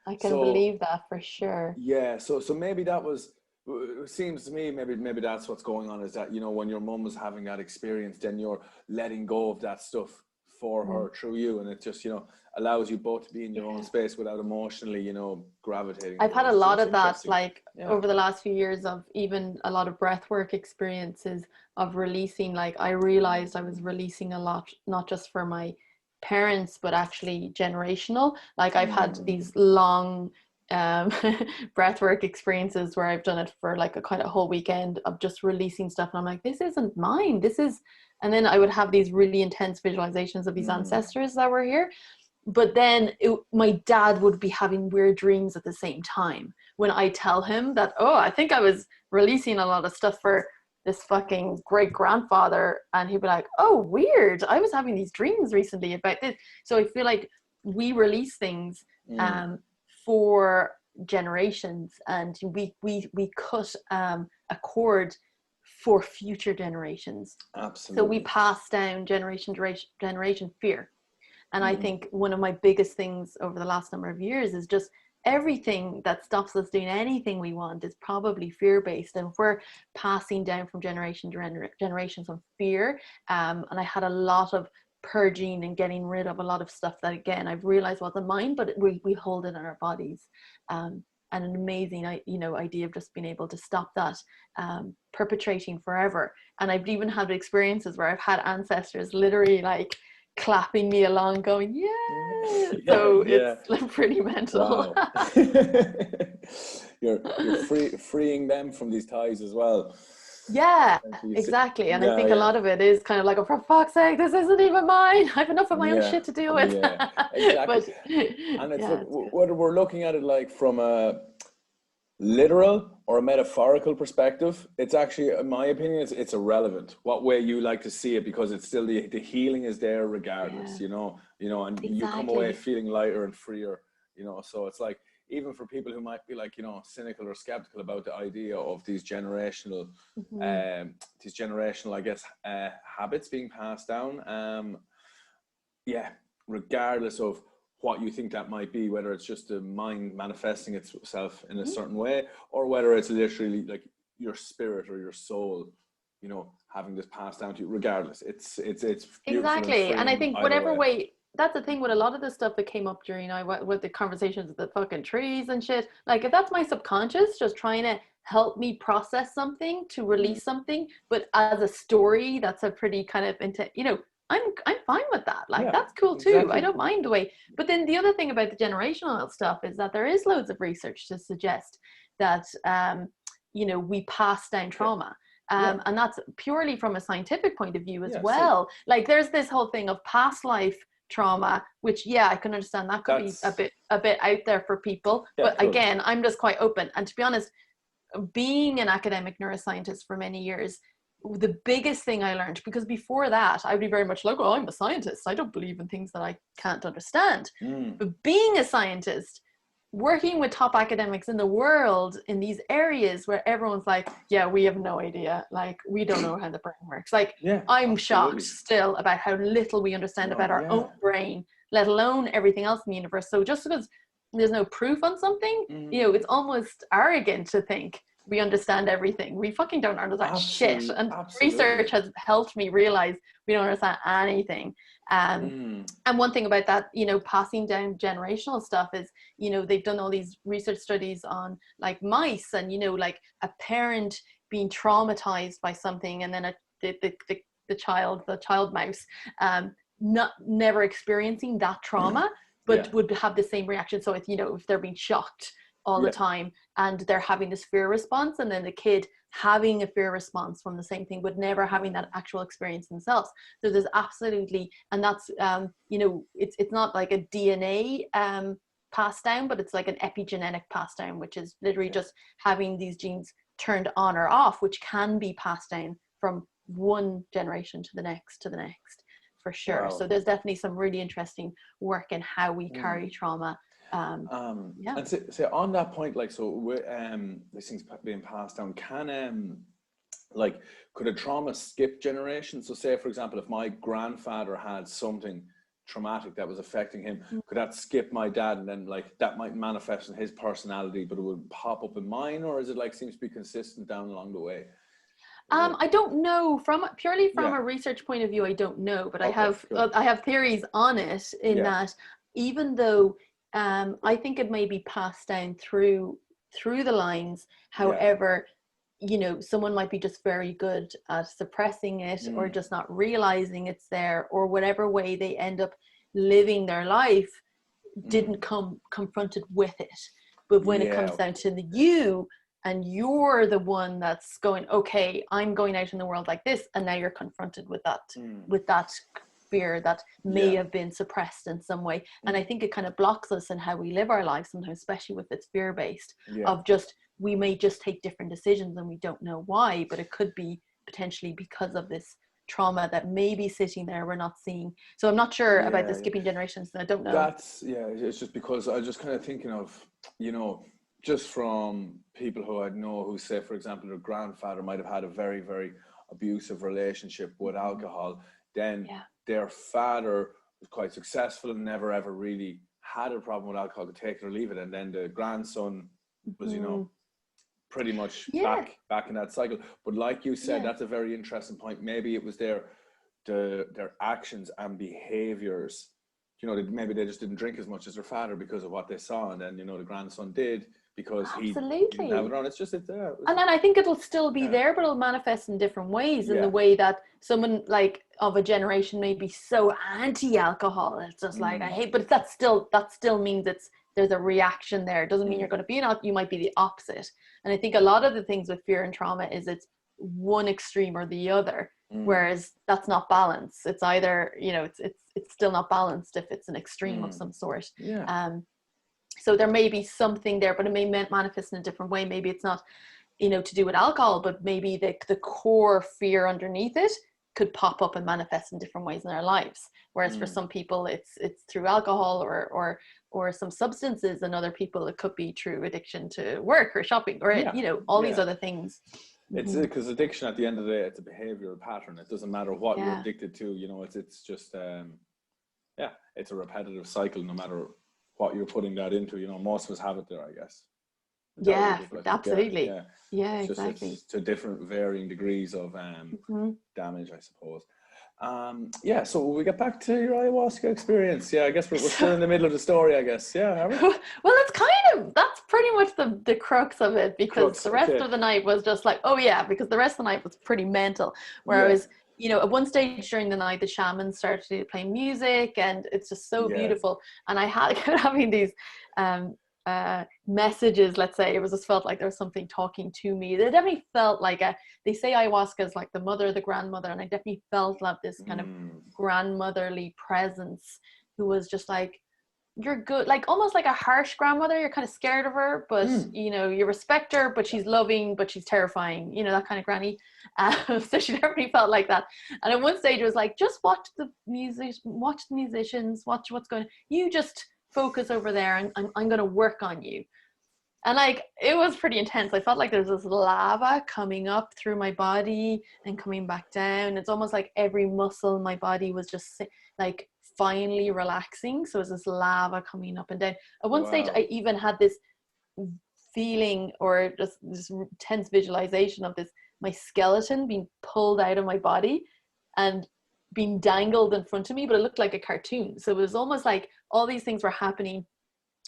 I can believe that for sure. So maybe that was, it seems to me, maybe that's what's going on, is that, you know, when your mum was having that experience, then you're letting go of that stuff for her through you, and it just, you know, allows you both to be in your own space without emotionally, you know, gravitating. I've had a lot of that, like, over the last few years, of even a lot of breathwork experiences of releasing. Like, I realized I was releasing a lot, not just for my parents, but actually generational. Like, I've had these long breathwork experiences where I've done it for like a kind of whole weekend of just releasing stuff, and I'm like, this isn't mine, this is. And then I would have these really intense visualizations of these ancestors that were here. But then my dad would be having weird dreams at the same time when I tell him that, oh, I think I was releasing a lot of stuff for this fucking great grandfather. And he'd be like, oh, weird, I was having these dreams recently about this. So I feel like we release things for generations, and we cut a cord for future generations. Absolutely. So we pass down generation fear. And I think one of my biggest things over the last number of years is just everything that stops us doing anything we want is probably fear-based, and we're passing down from generation to generation some fear. And I had a lot of purging and getting rid of a lot of stuff that, again, I've realized wasn't mine, but we hold it in our bodies. And an amazing, idea of just being able to stop that perpetrating forever. And I've even had experiences where I've had ancestors literally like clapping me along, going, yeah. So it's pretty mental. Wow. you're freeing them from these ties as well. Yeah, exactly. And I think a lot of it is kind of like, oh, for fuck's sake, this isn't even mine. I have enough of my own shit to deal with. Yeah, exactly. And it's whether we're looking at it like from a literal or a metaphorical perspective, it's actually, in my opinion, it's irrelevant what way you like to see it, because it's still the healing is there regardless, and you come away feeling lighter and freer, so it's like, even for people who might be like, cynical or skeptical about the idea of these generational, I guess, habits being passed down. Regardless of what you think that might be, whether it's just the mind manifesting itself in a certain way, or whether it's literally like your spirit or your soul, having this passed down to you. Regardless, it's exactly. And I think whatever way. That's the thing with a lot of the stuff that came up during with the conversations with the fucking trees and shit. Like, if that's my subconscious just trying to help me process something, to release something, but as a story, that's a pretty kind of I'm fine with that. Like, that's cool too. Exactly. I don't mind the way. But then the other thing about the generational stuff is that there is loads of research to suggest that we pass down trauma. And that's purely from a scientific point of view as well. So, like, there's this whole thing of past life trauma, which I can understand that could be a bit out there for people, but again, I'm just quite open. And to be honest, being an academic neuroscientist for many years, the biggest thing I learned, because before that I'd be very much like, oh, I'm a scientist, I don't believe in things that I can't understand. But being a scientist, working with top academics in the world in these areas where everyone's like, yeah, we have no idea, like, we don't know how the brain works. Like, I'm shocked still about how little we understand about our own brain, let alone everything else in the universe. So just because there's no proof on something, it's almost arrogant to think we understand everything. We fucking don't understand shit. And research has helped me realize we don't understand anything. And one thing about that, passing down generational stuff is, they've done all these research studies on like mice, and, like a parent being traumatized by something, and then the child mouse, never experiencing that trauma, but would have the same reaction. So if they're being shocked all the time and they're having this fear response, and then the kid having a fear response from the same thing, but never having that actual experience themselves. So there's absolutely, and that's it's not like a DNA passed down, but it's like an epigenetic pass down, which is literally just having these genes turned on or off, which can be passed down from one generation to the next for sure. So there's definitely some really interesting work in how we carry trauma. And so on that point, like, so these things being passed down, can like, could a trauma skip generations? So say, for example, if my grandfather had something traumatic that was affecting him, could that skip my dad, and then like that might manifest in his personality, but it would pop up in mine? Or is it like, seems to be consistent down along the way? I don't know, purely from a research point of view, I don't know, but I have theories on it, in that even though I think it may be passed down through the lines, however, someone might be just very good at suppressing it, or just not realizing it's there, or whatever way they end up living their life, didn't come confronted with it. But when it comes down to you, and you're the one that's going, okay, I'm going out in the world like this, and now you're confronted with that fear that may have been suppressed in some way. And I think it kind of blocks us in how we live our lives sometimes, especially with it's fear-based, of just, we may just take different decisions and we don't know why, but it could be potentially because of this trauma that may be sitting there we're not seeing. So I'm not sure about the skipping generations. I don't know. It's just because I was just kind of thinking of, just from people who I know who say, for example, their grandfather might have had a very, very abusive relationship with alcohol. Then their father was quite successful and never ever really had a problem with alcohol, could take it or leave it, and then the grandson was, you know, pretty much back in that cycle. But like you said, that's a very interesting point. Maybe it was their actions and behaviors. You know, maybe they just didn't drink as much as their father because of what they saw, and then, you know, the grandson did because he didn't have it on. It's just and then I think it'll still be there, but it'll manifest in different ways. In the way that someone like of a generation may be so anti-alcohol, it's just like I hate. But that still means there's a reaction there. It doesn't mean you're going to be you might be the opposite. And I think a lot of the things with fear and trauma is it's one extreme or the other. Whereas that's not balance. It's either, you know, it's still not balanced if it's an extreme of some sort. So there may be something there, but it may manifest in a different way. Maybe it's not, you know, to do with alcohol, but maybe the core fear underneath it could pop up and manifest in different ways in their lives. Whereas for some people it's through alcohol or some substances, and other people it could be through addiction to work or shopping or you know, all these other things. It's because addiction at the end of the day, it's a behavioral pattern. It doesn't matter what you're addicted to, you know, it's just it's a repetitive cycle no matter what you're putting that into. You know, most of us have it there, I guess. Absolutely. It's exactly. It's to different varying degrees of damage, I suppose. So we get back to your ayahuasca experience. I guess we're still in the middle of the story, I guess. Are we? Well, that's pretty much the crux of it, because the rest of the night was just like, because the rest of the night was pretty mental, where I was, you know, at one stage during the night, the shaman started playing music, and it's just so beautiful. And I kept having these messages, let's say. It was just felt like there was something talking to me. It definitely felt like they say ayahuasca is like the mother, the grandmother, and I definitely felt like this kind of grandmotherly presence who was just like, you're good, like almost like a harsh grandmother. You're kind of scared of her, but you know, you respect her, but she's loving, but she's terrifying, you know, that kind of granny. So she definitely felt like that. And at one stage it was like, just watch the musicians, watch what's going on. You just focus over there, and I'm going to work on you. And like, it was pretty intense. I felt like there's this lava coming up through my body and coming back down. It's almost like every muscle in my body was just like finally relaxing. So it was this lava coming up and down. At one stage, I even had this feeling, or just this tense visualization of my skeleton being pulled out of my body and being dangled in front of me, but it looked like a cartoon. So it was almost like all these things were happening,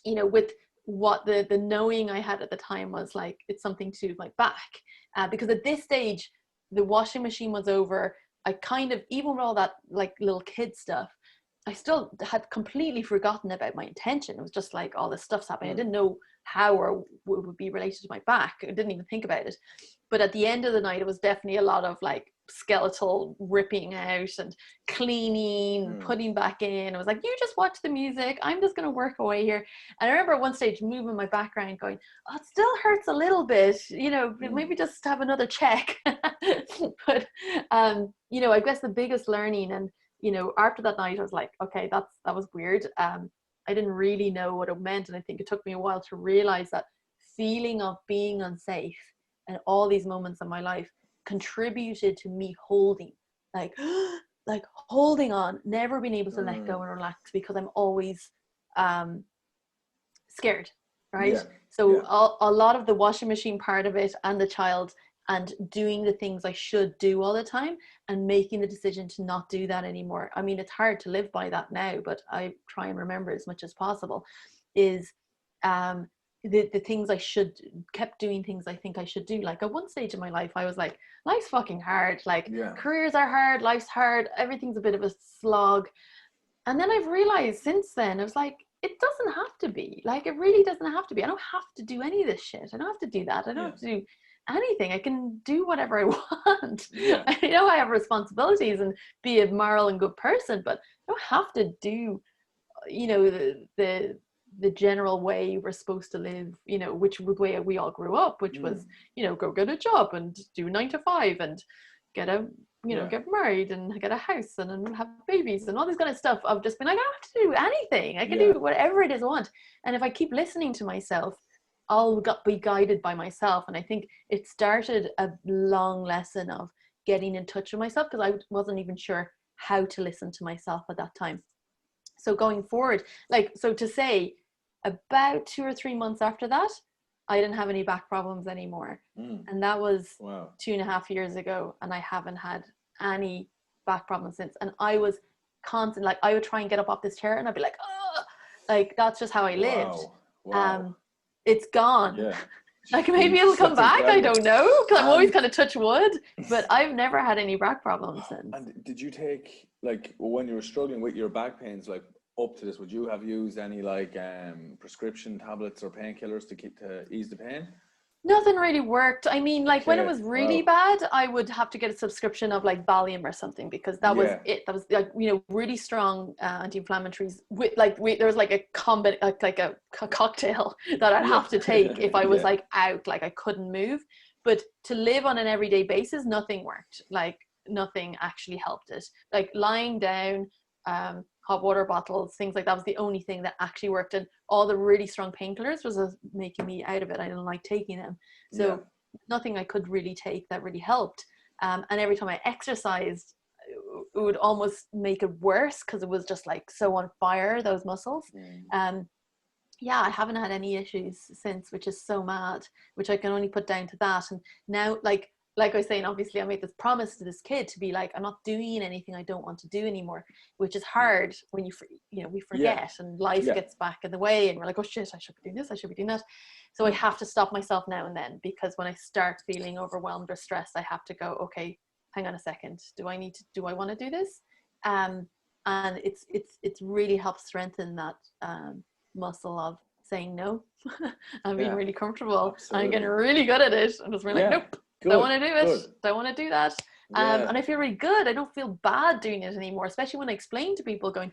you know, with what the knowing I had at the time was like, it's something to do with my back. Because at this stage, the washing machine was over. I kind of, even with all that like little kid stuff, I still had completely forgotten about my intention. It was just like all this stuff's happening. I didn't know how or it would be related to my back. I didn't even think about it. But at the end of the night, it was definitely a lot of like skeletal ripping out and cleaning, putting back in. I was like, you just watch the music. I'm just going to work away here. And I remember at one stage moving my back around going, oh, it still hurts a little bit, you know, maybe just have another check. But, you know, I guess the biggest learning, and, you know, after that night, I was like, okay, that was weird. I didn't really know what it meant. And I think it took me a while to realize that feeling of being unsafe and all these moments in my life contributed to me holding, like holding on, never being able to let go and relax, because I'm always scared, right? A lot of the washing machine part of it, and the child, and doing the things I should do all the time, and making the decision to not do that anymore. I mean, it's hard to live by that now, but I try and remember as much as possible, is the things I kept doing things I think I should do. Like at one stage in my life, I was like, life's fucking hard. Like careers are hard, life's hard, everything's a bit of a slog. And then I've realized since then, I was like, it doesn't have to be. Like, it really doesn't have to be. I don't have to do any of this shit. I don't have to do that. I don't have to do anything. I can do whatever I want. I know I have responsibilities and be a moral and good person, but I don't have to do, you know, the general way we're supposed to live, you know, which way we all grew up, which was, you know, go get a job and do 9 to 5 and get get married and get a house and then have babies and all this kind of stuff. I've just been like, I don't have to do anything. I can do whatever it is I want. And if I keep listening to myself, I'll be guided by myself. And I think it started a long lesson of getting in touch with myself, because I wasn't even sure how to listen to myself at that time. So going forward, like, so to say about 2 or 3 months after that, I didn't have any back problems anymore. And that was 2.5 years ago. And I haven't had any back problems since. And I was constant, like I would try and get up off this chair and I'd be like, oh, like that's just how I lived. It's gone. Yeah. Like maybe it'll come back. Incredible. I don't know, because I'm always kind of touch wood, but I've never had any back problems since. And did you take, like, when you were struggling with your back pains, like up to this, would you have used any like prescription tablets or painkillers to ease the pain? Nothing really worked. I mean, like when it was really bad, I would have to get a subscription of like Valium or something, because that was it. That was like, you know, really strong anti-inflammatories. With like there was like a cocktail that I'd have to take if I was like out, like I couldn't move. But to live on an everyday basis, nothing worked. Like nothing actually helped it. Like lying down, hot water bottles, things like that was the only thing that actually worked. And all the really strong painkillers was making me out of it. I didn't like taking them. So nothing I could really take that really helped. And every time I exercised, it would almost make it worse because it was just like so on fire, those muscles. Yeah, I haven't had any issues since, which is so mad, which I can only put down to that. And now, like I was saying, obviously I made this promise to this kid to be like, I'm not doing anything I don't want to do anymore, which is hard when we forget and life gets back in the way and we're like, oh shit, I should be doing this, I should be doing that. So I have to stop myself now and then, because when I start feeling overwhelmed or stressed, I have to go, okay, hang on a second. Do I want to do this? And it's really helped strengthen that muscle of saying no. I'm being really comfortable. I'm getting really good at it. I'm just like, nope. Don't want to do it. Don't want to do that. And I feel really good. I don't feel bad doing it anymore, especially when I explain to people going,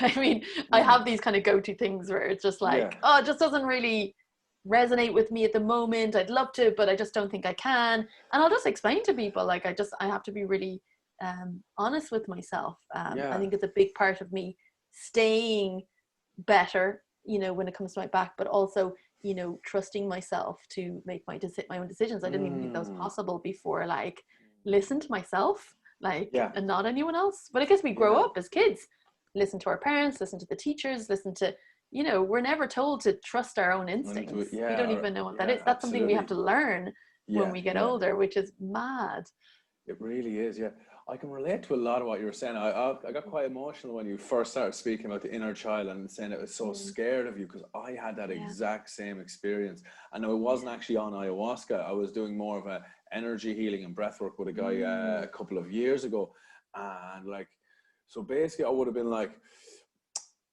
I mean, I have these kind of go-to things where it's just like, oh, it just doesn't really resonate with me at the moment. I'd love to, but I just don't think I can. And I'll just explain to people, like, I have to be really honest with myself. I think it's a big part of me staying better, you know, when it comes to my back, but also, you know, trusting myself to make my own decisions. I didn't even think that was possible before. Like, listen to myself, like, and not anyone else. But I guess we grow up as kids, listen to our parents, listen to the teachers, listen to, you know, we're never told to trust our own instincts. We don't even know what that is. That's something we have to learn when we get older, which is mad. It really is, I can relate to a lot of what you were saying. I got quite emotional when you first started speaking about the inner child and saying it was so scared of you, because I had that exact same experience. And it wasn't actually on ayahuasca. I was doing more of a energy healing and breathwork with a guy a couple of years ago. And like, so basically I would have been like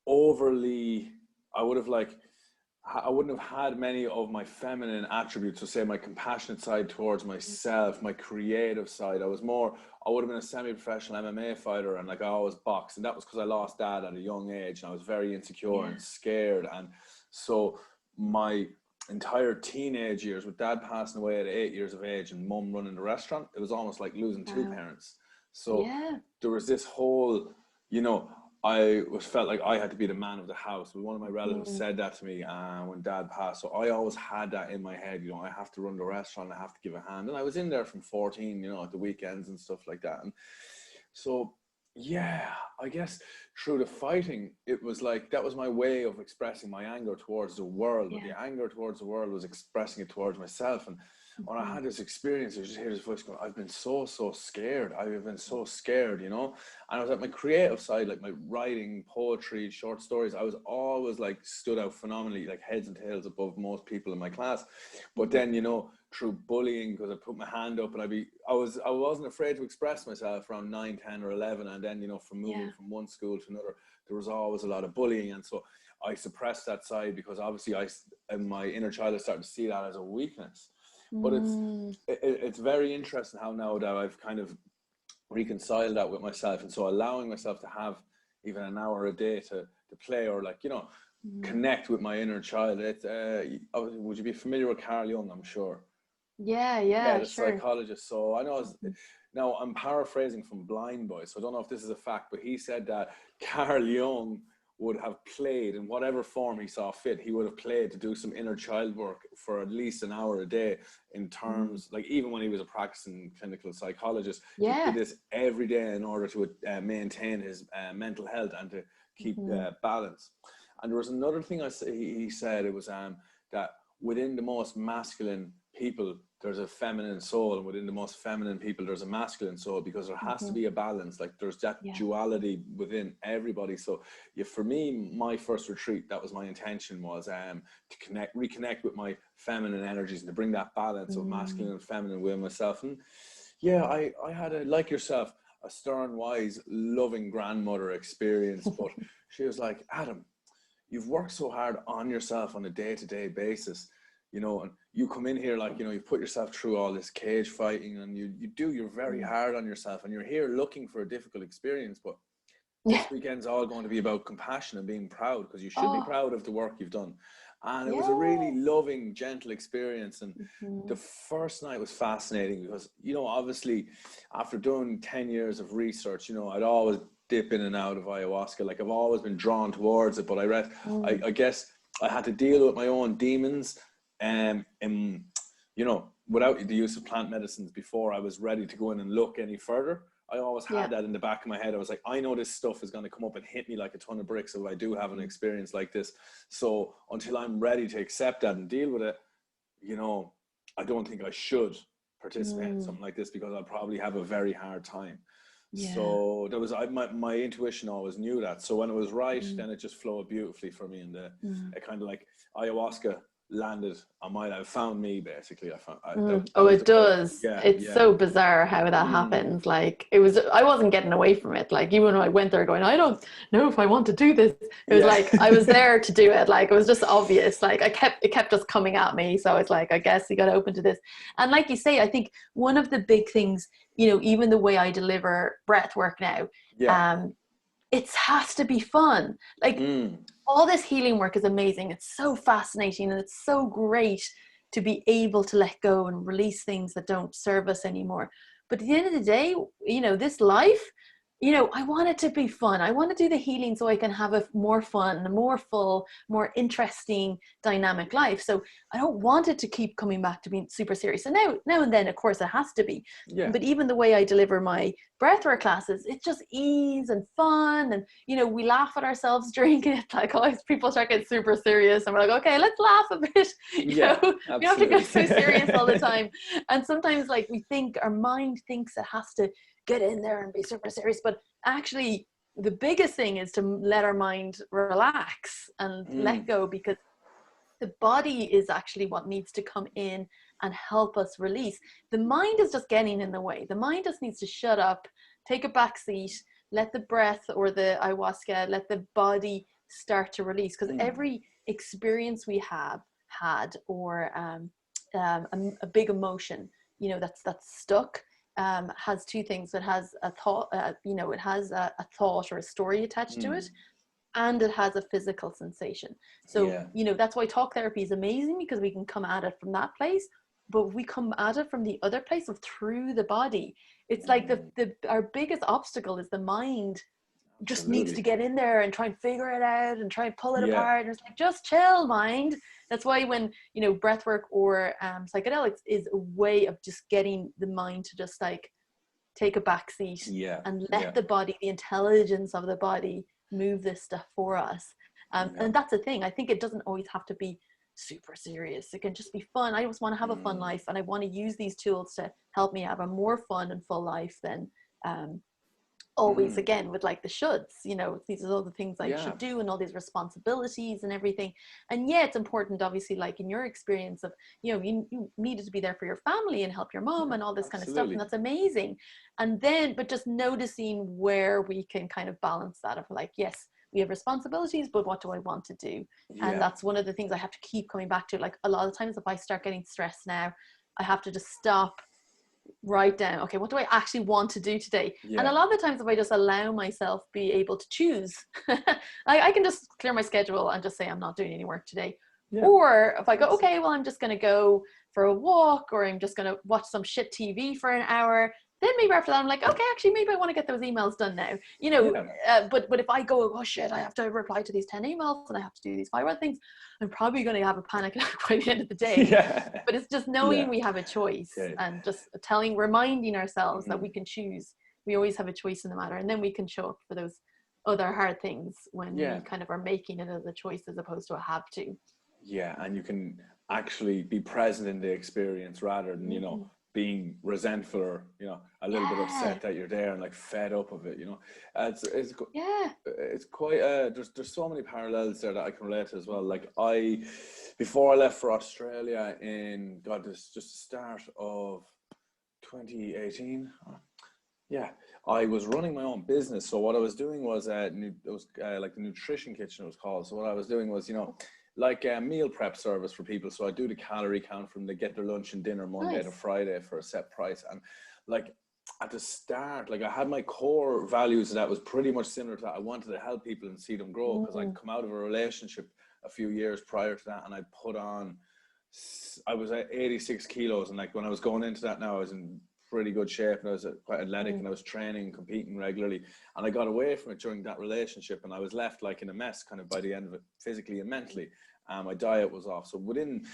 overly, I wouldn't have had many of my feminine attributes, so say my compassionate side towards myself, my creative side. I would have been a semi-professional MMA fighter, and like I always boxed, and that was because I lost dad at a young age and I was very insecure and scared. And so my entire teenage years, with dad passing away at 8 years of age and mum running the restaurant, it was almost like losing two parents. So there was this whole, you know, I felt like I had to be the man of the house. One of my relatives said that to me when dad passed. So I always had that in my head, you know, I have to run the restaurant, I have to give a hand. And I was in there from 14, you know, at the weekends and stuff like that. And so, I guess through the fighting, it was like, that was my way of expressing my anger towards the world. But the anger towards the world was expressing it towards myself. And when I had this experience, I just hear this voice going, I've been so scared. I've been so scared, you know? And I was at my creative side, like my writing, poetry, short stories. I was always like stood out phenomenally, like heads and tails above most people in my class. But then, you know, through bullying, because I put my hand up and I wasn't afraid to express myself around 9, 10 or 11. And then, you know, from moving from one school to another, there was always a lot of bullying. And so I suppressed that side, because obviously in my inner child, I started to see that as a weakness. But it's very interesting how now that I've kind of reconciled that with myself, and so allowing myself to have even an hour a day to play, or like, you know, connect with my inner child. Would you be familiar with Carl Jung? I'm sure. The psychologist. So I know now I'm paraphrasing from Blind Boy, so I don't know if this is a fact, but he said that Carl Jung would have played in whatever form he saw fit. He would have played to do some inner child work for at least an hour a day, in terms, like even when he was a practicing clinical psychologist, he did this every day in order to maintain his mental health and to keep balance. And there was another thing he said, it was that within the most masculine people, there's a feminine soul, and within the most feminine people, there's a masculine soul, because there has to be a balance. Like there's that duality within everybody. So for me, my first retreat, that was my intention, was to reconnect with my feminine energies and to bring that balance of masculine and feminine within myself. And I had like yourself, a stern, wise, loving grandmother experience, but she was like, Adam, you've worked so hard on yourself on a day-to-day basis, and you come in here, like, you put yourself through all this cage fighting, and you're very hard on yourself, and you're here looking for a difficult experience, but this weekend's all going to be about compassion and being proud, because you should be proud of the work you've done. And it was a really loving, gentle experience. And the first night was fascinating because, obviously after doing 10 years of research, I'd always dip in and out of ayahuasca. Like I've always been drawn towards it, but I guess I had to deal with my own demons, without the use of plant medicines before I was ready to go in and look any further. I always had that in the back of my head. I was like, I know this stuff is going to come up and hit me like a ton of bricks if I do have an experience like this. So until I'm ready to accept that and deal with it, I don't think I should participate in something like this, because I'll probably have a very hard time. So there was my intuition always knew that. So when it was right, then it just flowed beautifully for me, and it kind of like ayahuasca landed on my life, found me basically. It does. It's so bizarre how that happens. Like I wasn't getting away from it. Like even when I went there going, I don't know if I want to do this. It was like I was there to do it. Like it was just obvious. Like it kept just coming at me. So it's like, I guess you got to open to this. And like you say, I think one of the big things, even the way I deliver breath work now, it has to be fun. Like all this healing work is amazing. It's so fascinating, and it's so great to be able to let go and release things that don't serve us anymore. But at the end of the day, this life, I want it to be fun. I want to do the healing so I can have a more fun, a more full, more interesting, dynamic life. So I don't want it to keep coming back to being super serious. And now and then, of course, it has to be. But even the way I deliver my breathwork classes, it's just ease and fun. And, we laugh at ourselves during it. Like, people start getting super serious. And we're like, okay, let's laugh a bit. We don't have to go so serious all the time. And sometimes, like, our mind thinks it has to get in there and be super serious, but actually the biggest thing is to let our mind relax and let go, because the body is actually what needs to come in and help us release. The mind is just getting in the way. The mind just needs to shut up, take a back seat, let the breath or the ayahuasca, let the body start to release, because every experience we have had, or a big emotion, that's stuck, has two things. It has a thought, it has a thought or a story attached to it, and it has a physical sensation. So, that's why talk therapy is amazing, because we can come at it from that place, but we come at it from the other place of through the body. It's like our biggest obstacle is the mind just needs to get in there and try and figure it out and try and pull it apart. And it's like, just chill, mind. That's why when, breath work or psychedelics is a way of just getting the mind to just like take a back seat and let the body, the intelligence of the body, move this stuff for us. And that's the thing. I think it doesn't always have to be super serious. It can just be fun. I just want to have a fun life, and I want to use these tools to help me have a more fun and full life than always again with like the shoulds, these are all the things I should do and all these responsibilities and everything. And it's important, obviously, like in your experience of, you needed to be there for your family and help your mom and all this kind of stuff, and that's amazing. And then, but just noticing where we can kind of balance that of like, yes, we have responsibilities, but what do I want to do? And that's one of the things I have to keep coming back to. Like a lot of times if I start getting stressed now, I have to just stop, write down, okay, what do I actually want to do today? And a lot of the times if I just allow myself be able to choose, I can just clear my schedule and just say I'm not doing any work today. Or if I go, okay, well, I'm just going to go for a walk, or I'm just going to watch some shit TV for an hour, then maybe after that I'm like, okay, actually maybe I want to get those emails done now, but if I go, oh shit, I have to reply to these 10 emails and I have to do these 5 other things, I'm probably going to have a panic attack by the end of the day. But it's just knowing we have a choice, and just reminding ourselves that we can choose. We always have a choice in the matter, and then we can show up for those other hard things when Yeah. we kind of are making it as a choice as opposed to a have to. Yeah, and you can actually be present in the experience rather than, you know, being resentful or, you know, a little bit upset that you're there and like fed up of it, you know. It's quite there's so many parallels there that I can relate to as well. Like before I left for Australia in this just the start of 2018. Yeah, I was running my own business. So what I was doing was it was like the nutrition kitchen it was called. So what I was doing was, you know, like a meal prep service for people. So I do the calorie count from they get their lunch and dinner Monday to Friday for a set price. And like at the start, like I had my core values that was pretty much similar to that. I wanted to help people and see them grow because I'd come out of a relationship a few years prior to that, and I was at 86 kilos, and like when I was going into that now, I was in pretty good shape and I was quite athletic and I was training and competing regularly, and I got away from it during that relationship and I was left like in a mess kind of by the end of it, physically and mentally. My diet was off, so within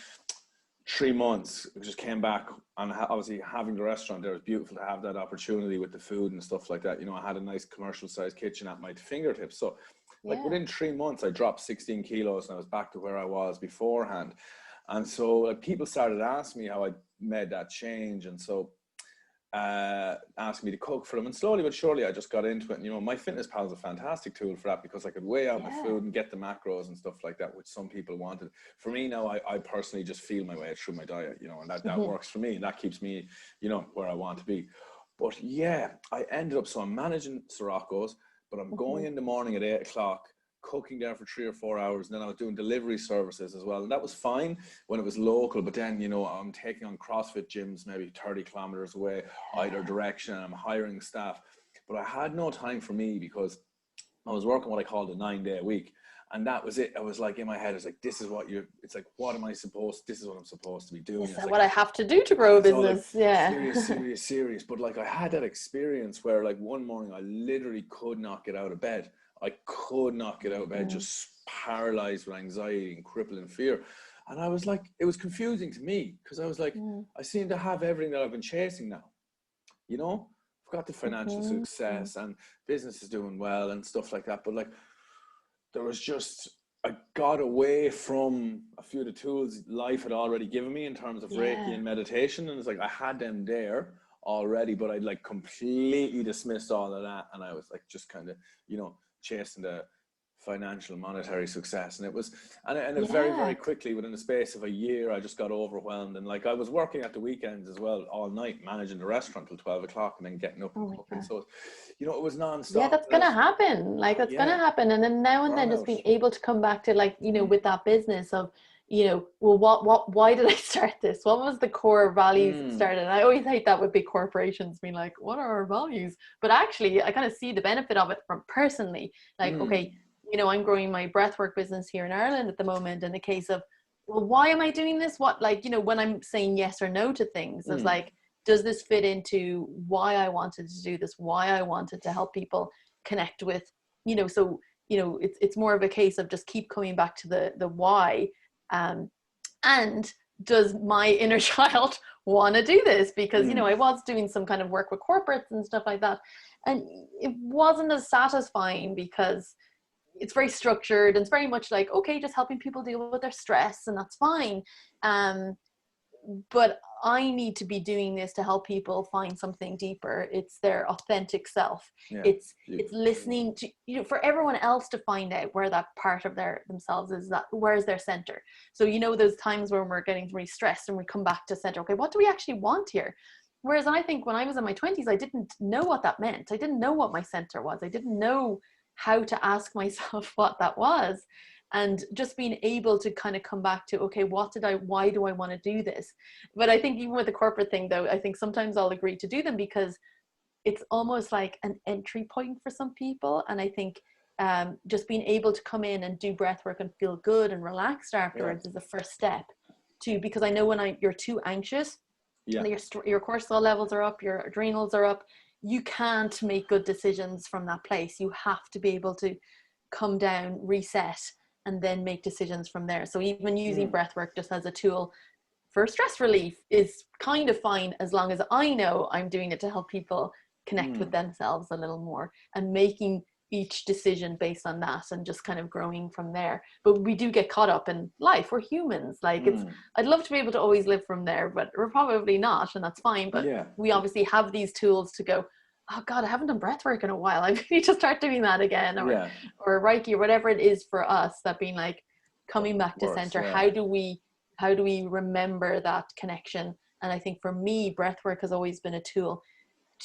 3 months I just came back, and obviously having the restaurant there was beautiful to have that opportunity with the food and stuff like that. You know, I had a nice commercial sized kitchen at my fingertips, so like within 3 months I dropped 16 kilos and I was back to where I was beforehand. And so like, people started asking me how I made that change, and so asked me to cook for them, and slowly but surely I just got into it. And you know, MyFitnessPal is a fantastic tool for that because I could weigh out my food and get the macros and stuff like that, which some people wanted. For me now, I personally just feel my way through my diet, you know, and that works for me, and that keeps me, you know, where I want to be. But yeah, I ended up, so I'm managing Sirocco's, but I'm going in the morning at 8 o'clock, cooking there for 3 or 4 hours, and then I was doing delivery services as well, and that was fine when it was local. But then, you know, I'm taking on CrossFit gyms maybe 30 kilometers away either direction, and I'm hiring staff, but I had no time for me because I was working what I called a 9-day week, and that was it. I was like, in my head, it's like, this is what it's like, what am I supposed, this is what I'm supposed to be doing. Is that like, what I have to do to grow a business? Like, serious. But like I had that experience where like one morning I literally could not get out of bed. I could not get out of bed, just paralyzed with anxiety and crippled in fear. And I was like, it was confusing to me because I was like, I seem to have everything that I've been chasing now. You know, I've got the financial success and business is doing well and stuff like that. But like, there was just, I got away from a few of the tools life had already given me in terms of Reiki and meditation. And it's like, I had them there already, but I'd like completely dismissed all of that. And I was like, just kind of, you know, chasing the financial monetary success, and it was very, very quickly within the space of a year I just got overwhelmed. And like I was working at the weekends as well all night, managing the restaurant till 12 o'clock and then getting up and cooking. So you know, it was non-stop. That's gonna happen, like that's gonna happen. And then now and then just being able to come back to, like, you know, with that business of, you know, well, why did I start this? What was the core values that started? And I always hate that with big corporations being like, what are our values? But actually I kind of see the benefit of it from personally, like, okay, you know, I'm growing my breathwork business here in Ireland at the moment, in the case of, well, why am I doing this? What, like, you know, when I'm saying yes or no to things, it's like, does this fit into why I wanted to do this, why I wanted to help people connect with, you know, so, you know, it's more of a case of just keep coming back to the why. And does my inner child want to do this? Because, you know, I was doing some kind of work with corporates and stuff like that, and it wasn't as satisfying because it's very structured and it's very much like, okay, just helping people deal with their stress, and that's fine. But I need to be doing this to help people find something deeper. It's their authentic self. It's listening to, you know, for everyone else to find out where that part of themselves is, that where's their center. So, you know, those times when we're getting really stressed and we come back to center, okay, what do we actually want here? Whereas I think when I was in my 20s, I didn't know what that meant. I didn't know what my center was. I didn't know how to ask myself what that was. And just being able to kind of come back to, okay, why do I want to do this? But I think even with the corporate thing though, I think sometimes I'll agree to do them because it's almost like an entry point for some people. And I think just being able to come in and do breath work and feel good and relaxed afterwards is the first step too, because I know when you're too anxious, your cortisol levels are up, your adrenals are up, you can't make good decisions from that place. You have to be able to come down, reset, and then make decisions from there. So even using breath work just as a tool for stress relief is kind of fine, as long as I know I'm doing it to help people connect with themselves a little more and making each decision based on that and just kind of growing from there. But we do get caught up in life. We're humans. Like I'd love to be able to always live from there, but we're probably not, and that's fine. But we obviously have these tools to go, oh God, I haven't done breath work in a while. I need to start doing that again, or Reiki, or whatever it is for us, that being like coming back to center. How do we remember that connection? And I think for me, breath work has always been a tool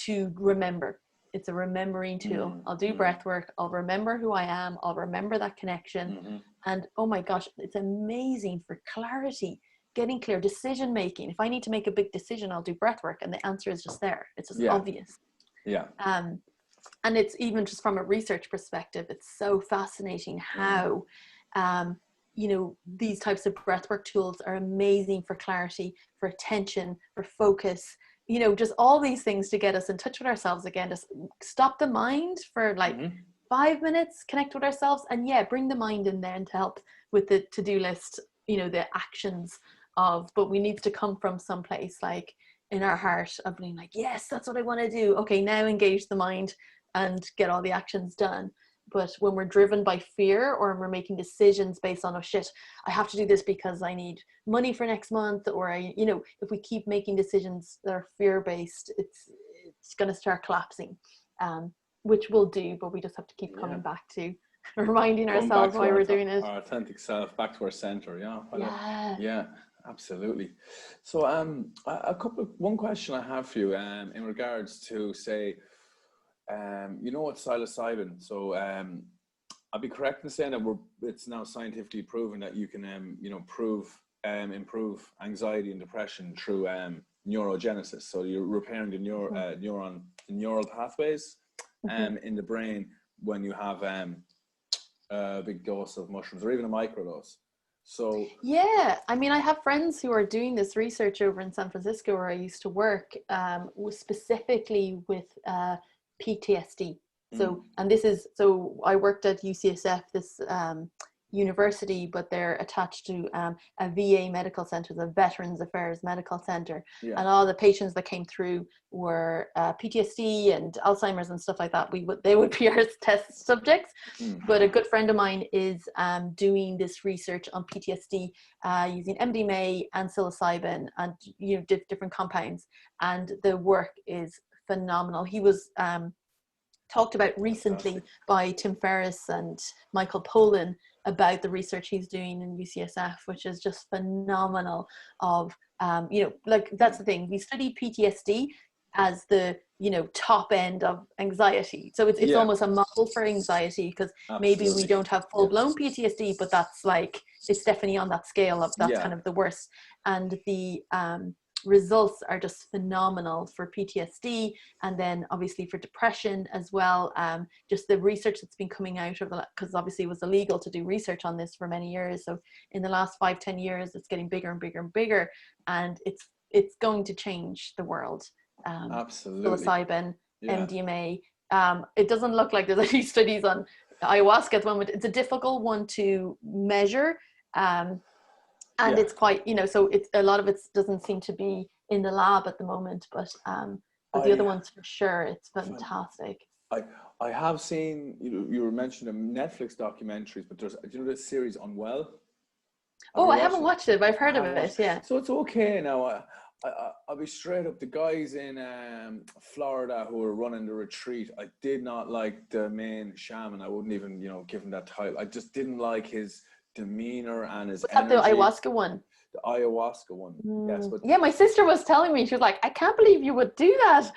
to remember. It's a remembering tool. I'll do breath work. I'll remember who I am. I'll remember that connection. And oh my gosh, it's amazing for clarity, getting clear, decision making. If I need to make a big decision, I'll do breath work, and the answer is just there. It's just obvious. And it's even just from a research perspective, it's so fascinating how you know, these types of breathwork tools are amazing for clarity, for attention, for focus, you know, just all these things to get us in touch with ourselves again. Just stop the mind for like 5 minutes, connect with ourselves, and bring the mind in there and to help with the to-do list, you know, the actions of, but we need to come from someplace like in our heart of being like, yes, that's what I want to do. Okay, now engage the mind and get all the actions done. But when we're driven by fear, or we're making decisions based on, oh shit, I have to do this because I need money for next month, or you know, if we keep making decisions that are fear-based, it's going to start collapsing, which we'll do, but we just have to keep coming back to reminding ourselves why we're doing it. Our authentic self, back to our center. Yeah, absolutely. So one question I have for you in regards to, say, you know what psilocybin, so I'll be correct in saying that it's now scientifically proven that you can you know, improve anxiety and depression through neurogenesis. So you're repairing the neural pathways in the brain when you have a big dose of mushrooms, or even a microdose. So I mean, I have friends who are doing this research over in San Francisco, where I used to work, specifically with PTSD. So, and this is, so I worked at UCSF, this university, but they're attached to a VA medical center, the Veterans Affairs Medical Center. And all the patients that came through were PTSD and Alzheimer's and stuff like that. They would be our test subjects. But a good friend of mine is doing this research on PTSD using MDMA and psilocybin and, you know, different compounds. And the work is phenomenal. He was talked about recently by Tim Ferriss and Michael Pollan about the research he's doing in UCSF, which is just phenomenal. Of you know, like, that's the thing, we study PTSD as the, you know, top end of anxiety, so it's almost a model for anxiety, because maybe we don't have full-blown PTSD, but that's like, it's definitely on that scale of, that's kind of the worst. And the results are just phenomenal for PTSD, and then obviously for depression as well. Just the research that's been coming out of that, because obviously it was illegal to do research on this for many years, so in the last 5-10 years it's getting bigger and bigger and bigger, and it's going to change the world. Absolutely. Psilocybin, MDMA, it doesn't look like there's any studies on ayahuasca at the moment. It's a difficult one to measure, and it's quite, you know, so it's, a lot of it doesn't seem to be in the lab at the moment, but the other ones for sure, it's fantastic. I have seen, you were mentioning Netflix documentaries, but there's, do you know this series Unwell? I haven't watched it, but I've heard of it. So it's okay now. I'll be straight up. The guys in Florida who were running the retreat, I did not like the main shaman. I wouldn't even, you know, give him that title. I just didn't like his demeanor and his energy. The ayahuasca one? The ayahuasca one, yes. But my sister was telling me, she was like, I can't believe you would do that.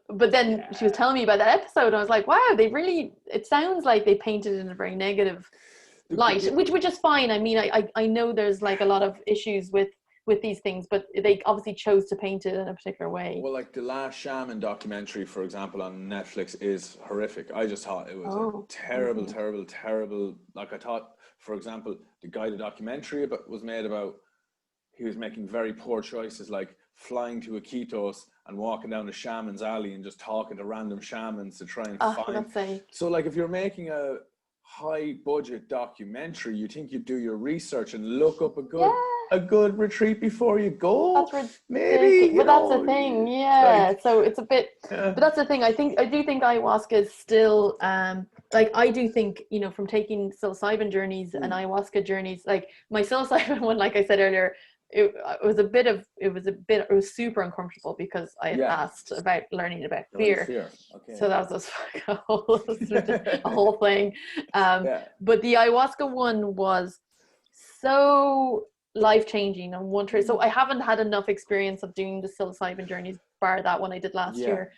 But then she was telling me about that episode, and I was like, wow, they really, it sounds like they painted it in a very negative light, which is fine. I mean, I know there's like a lot of issues with these things, but they obviously chose to paint it in a particular way. Well, like the last Shaman documentary, for example, on Netflix is horrific. I just thought it was terrible. Like, I thought, for example, the documentary was made about, he was making very poor choices, like flying to Iquitos and walking down the shaman's alley and just talking to random shamans to try and find. So like, if you're making a high budget documentary, you think you'd do your research and look up a good a good retreat before you go. That's Maybe, ridiculous. But that's the thing, yeah. like, So it's a bit, yeah. but that's the thing. I do think ayahuasca is still, like I do think, you know, from taking psilocybin journeys and ayahuasca journeys, like my psilocybin one, like I said earlier, it was super uncomfortable because I had asked about learning about fear. Okay. So that was just a whole thing. But the ayahuasca one was so life-changing and wondrous. So I haven't had enough experience of doing the psilocybin journeys bar that one I did last year.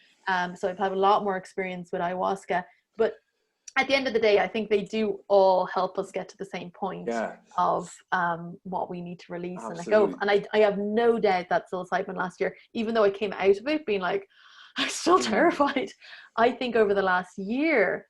So I've had a lot more experience with ayahuasca. But at the end of the day, I think they do all help us get to the same point of what we need to release and let go of. And I have no doubt that psilocybin last year, even though I came out of it being like, I'm still terrified, I think over the last year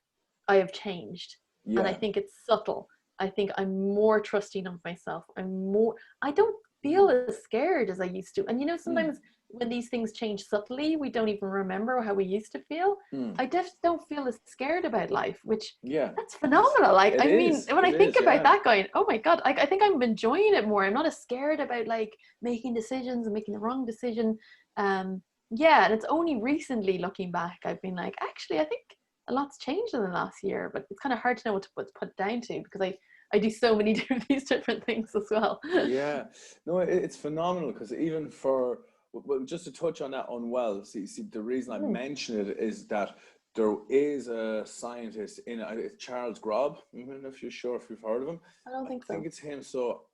I have changed. And I think it's subtle. I think I'm more trusting of myself. I don't feel as scared as I used to. And you know, sometimes when these things change subtly, we don't even remember how we used to feel. I just don't feel as scared about life, which that's phenomenal. Like, I mean, when I think about that going, oh my God, I think I'm enjoying it more. I'm not as scared about like making decisions and making the wrong decision. And it's only recently looking back, I've been like, actually, I think a lot's changed in the last year, but it's kind of hard to know what to put down to because I do so many of these different things as well. Yeah, no, it's phenomenal because even for, well, just to touch on that unwell, see the reason I mention it is that there is a scientist in it's Charles Grob. I don't know if you're sure if you've heard of him. I don't think so. I think it's him. So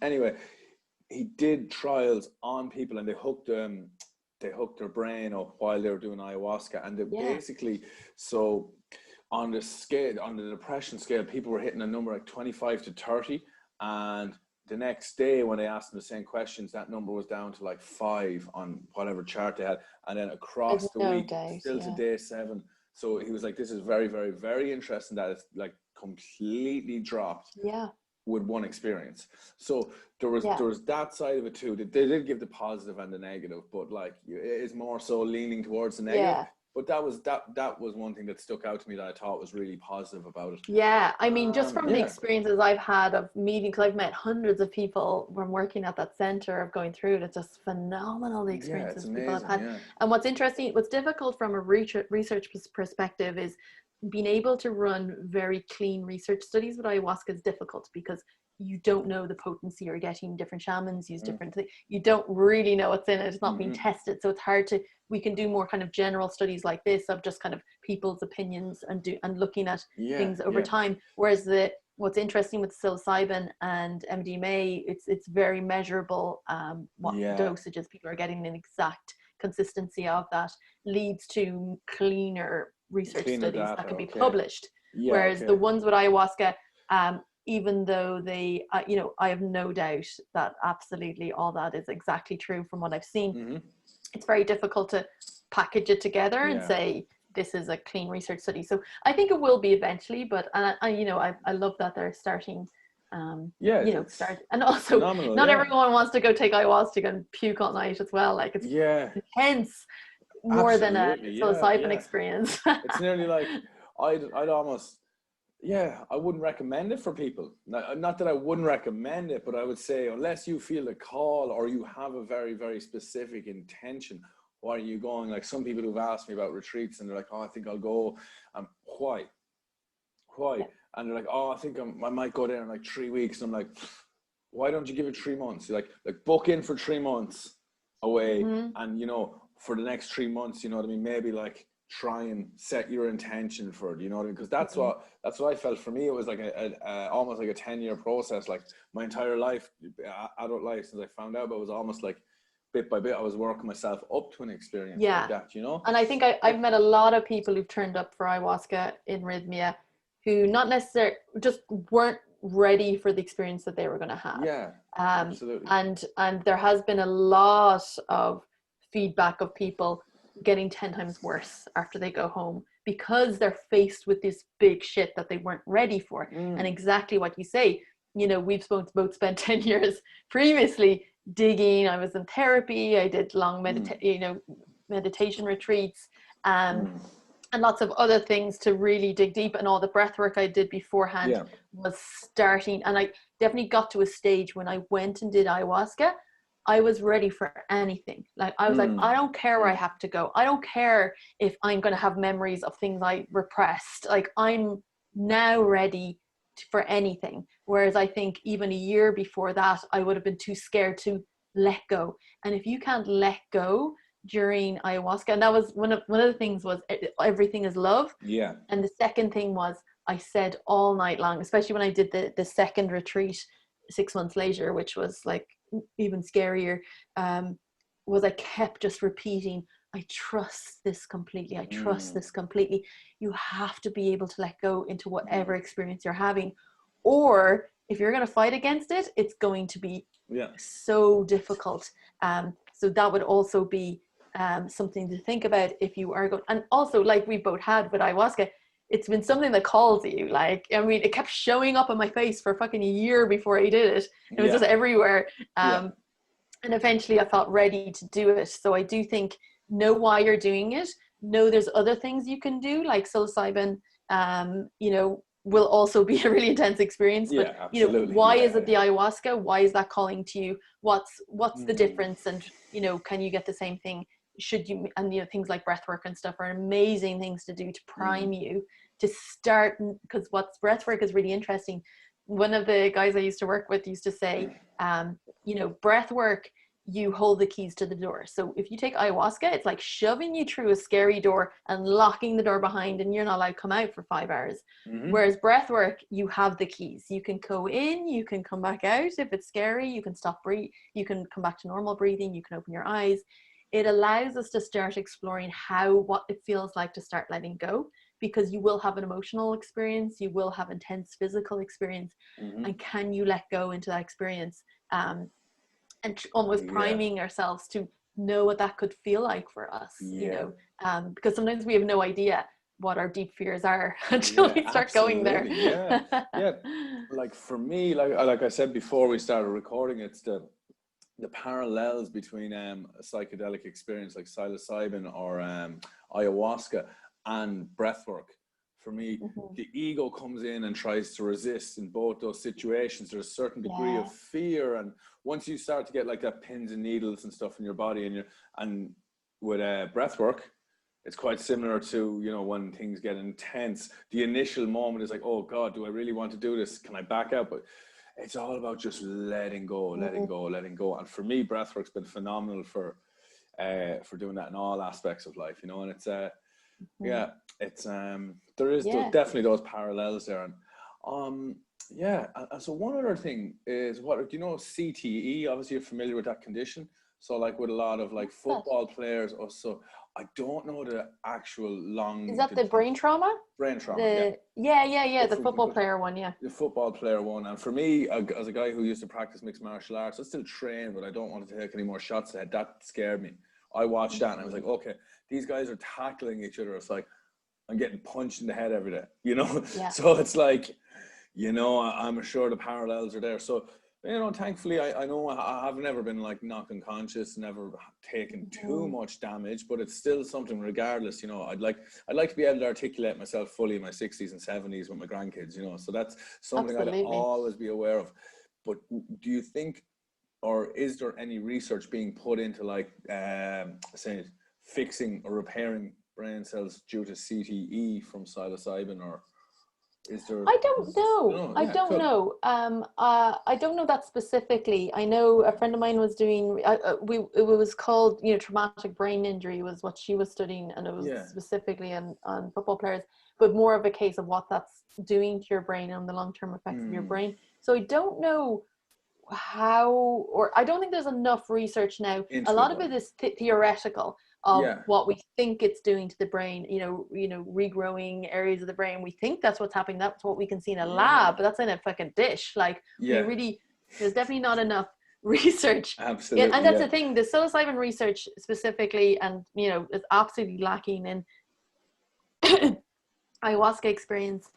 anyway, he did trials on people and they hooked their brain up while they were doing ayahuasca, and basically, so on the depression scale, people were hitting a number like 25 to 30, and the next day when they asked them the same questions, that number was down to like 5 on whatever chart they had, and then across the week, still to day 7. So he was like, this is very, very, very interesting that it's like completely dropped with one experience. So there was that side of it too. They did give the positive and the negative, but like it is more so leaning towards the negative. But that was one thing that stuck out to me that I thought was really positive about it. Yeah, I mean, just from the experiences I've had of meeting, because I've met hundreds of people from working at that center of going through it. It's just phenomenal, the experiences people have had. And what's interesting, what's difficult from a research perspective is being able to run very clean research studies with ayahuasca is difficult because you don't know the potency you're getting. Different shamans use different things. You don't really know what's in it. It's not being tested. So it's hard to, we can do more kind of general studies like this of just kind of people's opinions and looking at things over time. Whereas what's interesting with psilocybin and MDMA, it's very measurable what dosages people are getting, an exact consistency of that leads to cleaner research studies that can be published. Whereas the ones with ayahuasca, even though they, I have no doubt that absolutely all that is exactly true from what I've seen. It's very difficult to package it together and say, this is a clean research study. So I think it will be eventually, but I love that they're starting, and also not everyone wants to go take ayahuasca and puke all night as well. Like it's intense more than a psilocybin experience. It's nearly like, I'd almost, I wouldn't recommend it for people. Not that I wouldn't recommend it, but I would say unless you feel a call or you have a very, very specific intention, why are you going? Like some people who've asked me about retreats and they're like, oh, I think I'll go. Why? And they're like, oh, I think I might go there in like 3 weeks. And I'm like, why don't you give it 3 months? You're like book in for 3 months away. And, for the next 3 months, you know what I mean? Maybe like try and set your intention for it, you know what I mean? Because that's what I felt. For me, it was like almost like a 10-year process. Like my entire life, adult life, since I found out, but it was almost like bit by bit I was working myself up to an experience like that, And I think I've met a lot of people who've turned up for ayahuasca in Rhythmia who not necessarily just weren't ready for the experience that they were going to have. Absolutely. And there has been a lot of feedback of people getting 10 times worse after they go home because they're faced with this big shit that they weren't ready for. And exactly what you say, we've both spent 10 years previously digging. I was in therapy. I did long meditation retreats. and lots of other things to really dig deep, and all the breath work I did beforehand was starting. And I definitely got to a stage when I went and did ayahuasca, I was ready for anything. Like I was like, I don't care where I have to go. I don't care if I'm going to have memories of things I repressed. Like I'm now ready for anything. Whereas I think even a year before that, I would have been too scared to let go. And if you can't let go during ayahuasca, and that was one of the things was everything is love. Yeah. And the second thing was I said all night long, especially when I did the second retreat 6 months later, which was like even scarier, was I kept just repeating, I trust this completely. I trust this completely. You have to be able to let go into whatever experience you're having, or if you're going to fight against it, it's going to be so difficult. So that would also be something to think about if you are going. And also, like we both had with ayahuasca, it's been something that calls you. Like, I mean, it kept showing up on my face for fucking a year before I did it. It was just everywhere. And eventually I felt ready to do it. So I do think, know why you're doing it. Know there's other things you can do, like psilocybin, you know, will also be a really intense experience. But you know, why is it the ayahuasca? Why is that calling to you? What's the difference? And you know, can you get the same thing? Should you? And you know, things like breath work and stuff are amazing things to do to prime you to start. Because what's breath work is really interesting. One of the guys I used to work with used to say, you know, breath work, you hold the keys to the door. So if you take ayahuasca, it's like shoving you through a scary door and locking the door behind, and you're not allowed to come out for 5 hours. Whereas breath work, you have the keys. You can go in, you can come back out. If it's scary, you can stop breathe. You can come back to normal breathing. You can open your eyes. It allows us to start exploring what it feels like to start letting go, because you will have an emotional experience, you will have intense physical experience, and can you let go into that experience? And almost priming ourselves to know what that could feel like for us, you know, because sometimes we have no idea what our deep fears are until we start going there. Like for me, like I said before we started recording, it's the parallels between a psychedelic experience like psilocybin or ayahuasca and breathwork. For me, the ego comes in and tries to resist in both those situations. There's a certain degree of fear, and once you start to get like that pins and needles and stuff in your body, and with breathwork, it's quite similar to, you know, when things get intense. The initial moment is like, oh God, do I really want to do this? Can I back out? But it's all about just letting go, letting go, letting go. And for me, breathwork's been phenomenal for doing that in all aspects of life, you know. And it's it's there is definitely those parallels there. And so one other thing is, what do you know, CTE? Obviously you're familiar with that condition. So like with a lot of like football players also, I don't know the actual long. Is that the brain trauma? Brain trauma. The football player one, The football player one. And for me, as a guy who used to practice mixed martial arts, I still train, but I don't want to take any more shots ahead. That scared me. I watched that and I was like, okay, these guys are tackling each other. It's like I'm getting punched in the head every day, you know? So it's like, you know, I'm sure the parallels are there. So, you know, thankfully, I know I've never been like knocked unconscious, never taken too much damage, but it's still something regardless, you know. I'd like to be able to articulate myself fully in my 60s and 70s with my grandkids, you know. So that's something I'd always be aware of. But do you think, or is there any research being put into like, say, fixing or repairing brain cells due to CTE from psilocybin, or is there? I don't know. I don't know. I don't know that specifically. I know a friend of mine was doing. It was called, you know, traumatic brain injury was what she was studying, and it was specifically on football players, but more of a case of what that's doing to your brain and the long-term effects of your brain. So I don't know how, or I don't think there's enough research now. A lot of it is theoretical of what we think it's doing to the brain, you know, regrowing areas of the brain. We think that's what's happening. That's what we can see in a lab, but that's in a fucking dish. Like there's definitely not enough research. Absolutely. And that's the thing, the psilocybin research specifically, and, you know, is absolutely lacking in ayahuasca experience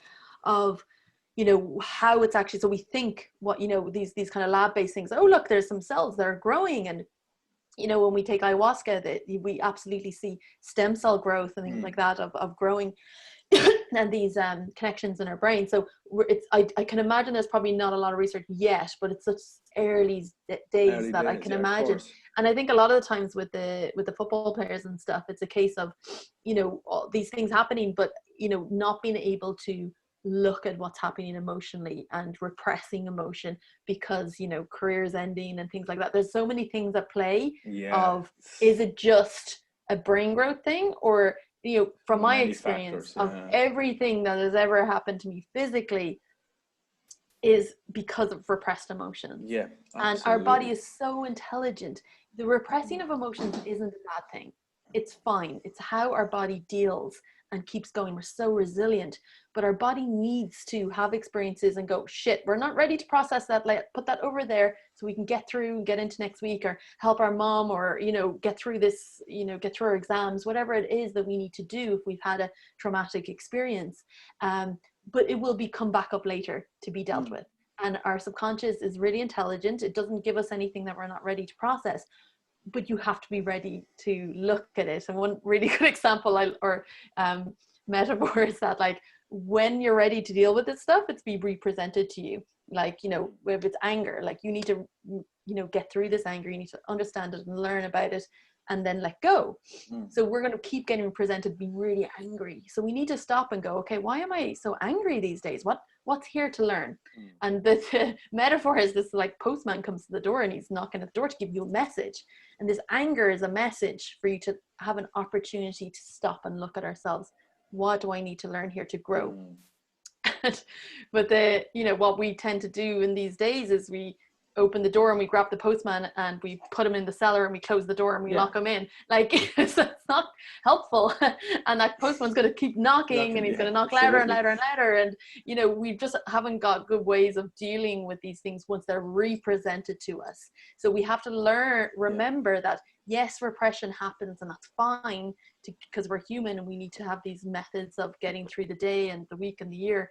of, you know, how it's actually, so we think what, you know, these kind of lab-based things, oh look, there's some cells that are growing, and you know, when we take ayahuasca, that we absolutely see stem cell growth and things like that of growing and these connections in our brain. So I can imagine there's probably not a lot of research yet, but it's such early days that I can imagine. And I think a lot of the times with the football players and stuff, it's a case of, you know, all these things happening, but, you know, not being able to look at what's happening emotionally and repressing emotion because, you know, careers ending and things like that. There's so many things at play of, is it just a brain growth thing, or, you know, from my experience of everything that has ever happened to me physically is because of repressed emotions. Yeah, absolutely. And our body is so intelligent. The repressing of emotions isn't a bad thing. It's fine. It's how our body deals and keeps going. We're so resilient, but our body needs to have experiences and go, shit, we're not ready to process that. Let put that over there so we can get through and get into next week, or help our mom, or, you know, get through this, you know, get through our exams, whatever it is that we need to do if we've had a traumatic experience. But it will come back up later to be dealt with. And our subconscious is really intelligent. It doesn't give us anything that we're not ready to process, but you have to be ready to look at it. And one really good example metaphor is that, like, when you're ready to deal with this stuff, it's be represented to you. Like, you know, if it's anger, like, you need to, you know, get through this anger, you need to understand it and learn about it and then let go. So we're going to keep getting presented being really angry. So we need to stop and go, okay, why am I so angry these days? What's here to learn? And the metaphor is this, like, postman comes to the door and he's knocking at the door to give you a message. And this anger is a message for you to have an opportunity to stop and look at ourselves. What do I need to learn here to grow? But you know, what we tend to do in these days is we open the door and we grab the postman and we put him in the cellar and we close the door and we lock him in. Like, so it's not helpful. And that postman's going to keep knocking and he's going to knock louder and louder and louder. And, you know, we just haven't got good ways of dealing with these things once they're represented to us. So we have to remember that, yes, repression happens and that's fine, because we're human and we need to have these methods of getting through the day and the week and the year.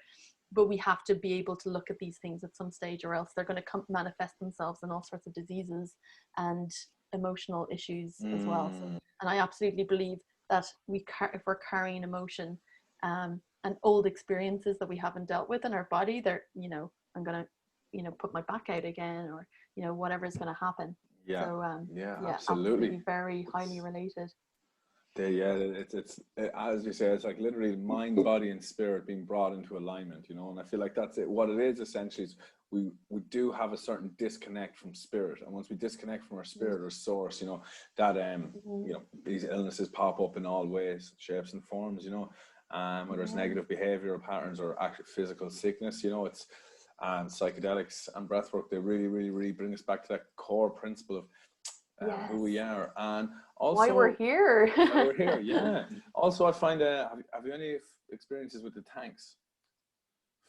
But we have to be able to look at these things at some stage, or else they're going to manifest themselves in all sorts of diseases and emotional issues as well. So, and I absolutely believe that if we're carrying emotion and old experiences that we haven't dealt with in our body, they're, you know, I'm going to, you know, put my back out again, or, you know, whatever is going to happen. So, absolutely very highly related. It's as you say, it's like literally mind, body, and spirit being brought into alignment, you know. And I feel like that's it. What it is essentially is we do have a certain disconnect from spirit, and once we disconnect from our spirit or source, you know, that you know, these illnesses pop up in all ways, shapes, and forms, you know. Whether it's negative behavioral patterns or actual physical sickness, you know, it's psychedelics and breathwork. They really bring us back to that core principle of who we are, and also why we're here. Also, I find have you any experiences with the tanks,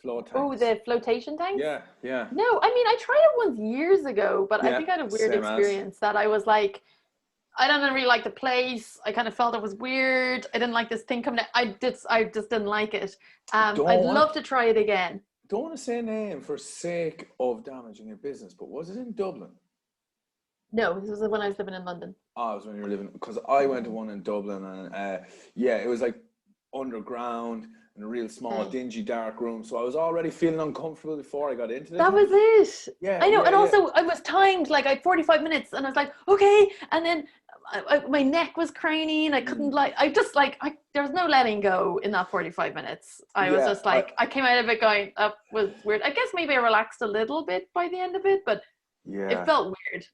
float tanks? Oh, the flotation tanks? Yeah. No, I mean, I tried it once years ago, but I think I had a weird experience that I was like, I don't really like the place. I kind of felt it was weird. I didn't like this thing coming out. I just didn't like it. I'd love to try it again. Don't want to say a name for sake of damaging your business, but was it in Dublin? No, this was when I was living in London. Oh, it was when you were living, because I went to one in Dublin, and it was like underground in a real small, dingy, dark room. So I was already feeling uncomfortable before I got into it. That was it. Yeah, I know. And also, I was timed, like, I had 45 minutes, and I was like, okay. And then my neck was craning. I couldn't, there's no letting go in that 45 minutes. I was just like, I came out of it going, that was weird. I guess maybe I relaxed a little bit by the end of it, but it felt weird.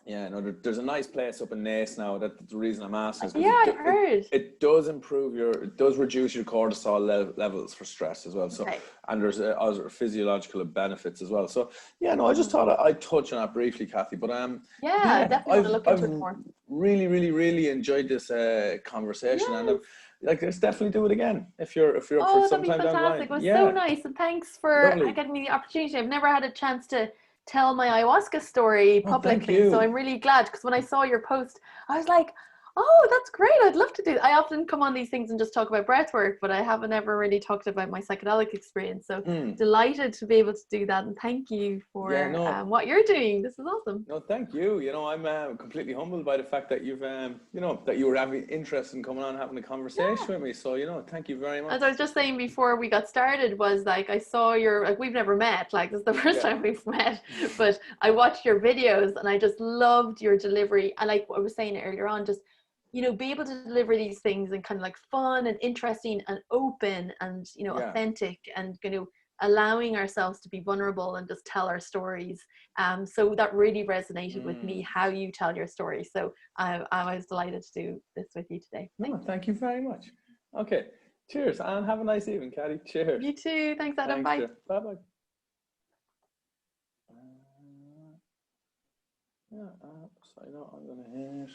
No, there's a nice place up in Naas now. That's the reason I'm asking. I've heard. It does reduce your cortisol levels for stress as well. So, and there's other physiological benefits as well. So, I just thought I'd touch on that briefly, Cathy. But I definitely want to look into it more. Really enjoyed this conversation, and let's definitely do it again if you're up for some time down the line. It was so nice, and thanks for getting me the opportunity. I've never had a chance to tell my ayahuasca story publicly, so I'm really glad, because when I saw your post, I was like, Oh, that's great. I'd love to do that. I often come on these things and just talk about breath work, but I haven't ever really talked about my psychedelic experience. So delighted to be able to do that. And thank you for what you're doing. This is awesome. No, thank you. You know, I'm completely humbled by the fact that you've, you know, that you were having interest in coming on and having a conversation with me. So, you know, thank you very much. As I was just saying before we got started, was like, I saw your, like, we've never met, like, this is the first time we've met, but I watched your videos and I just loved your delivery. And like what I was saying earlier on, just, you know, be able to deliver these things and kind of like fun and interesting and open and, you know, authentic, and, you know, allowing ourselves to be vulnerable and just tell our stories. So that really resonated with me, how you tell your story. So I was delighted to do this with you today. Thank you very much. Okay. Cheers, and have a nice evening, Cathy. Cheers. You too. Thanks, Adam. Bye. Bye-bye. So, you know, I'm going to hit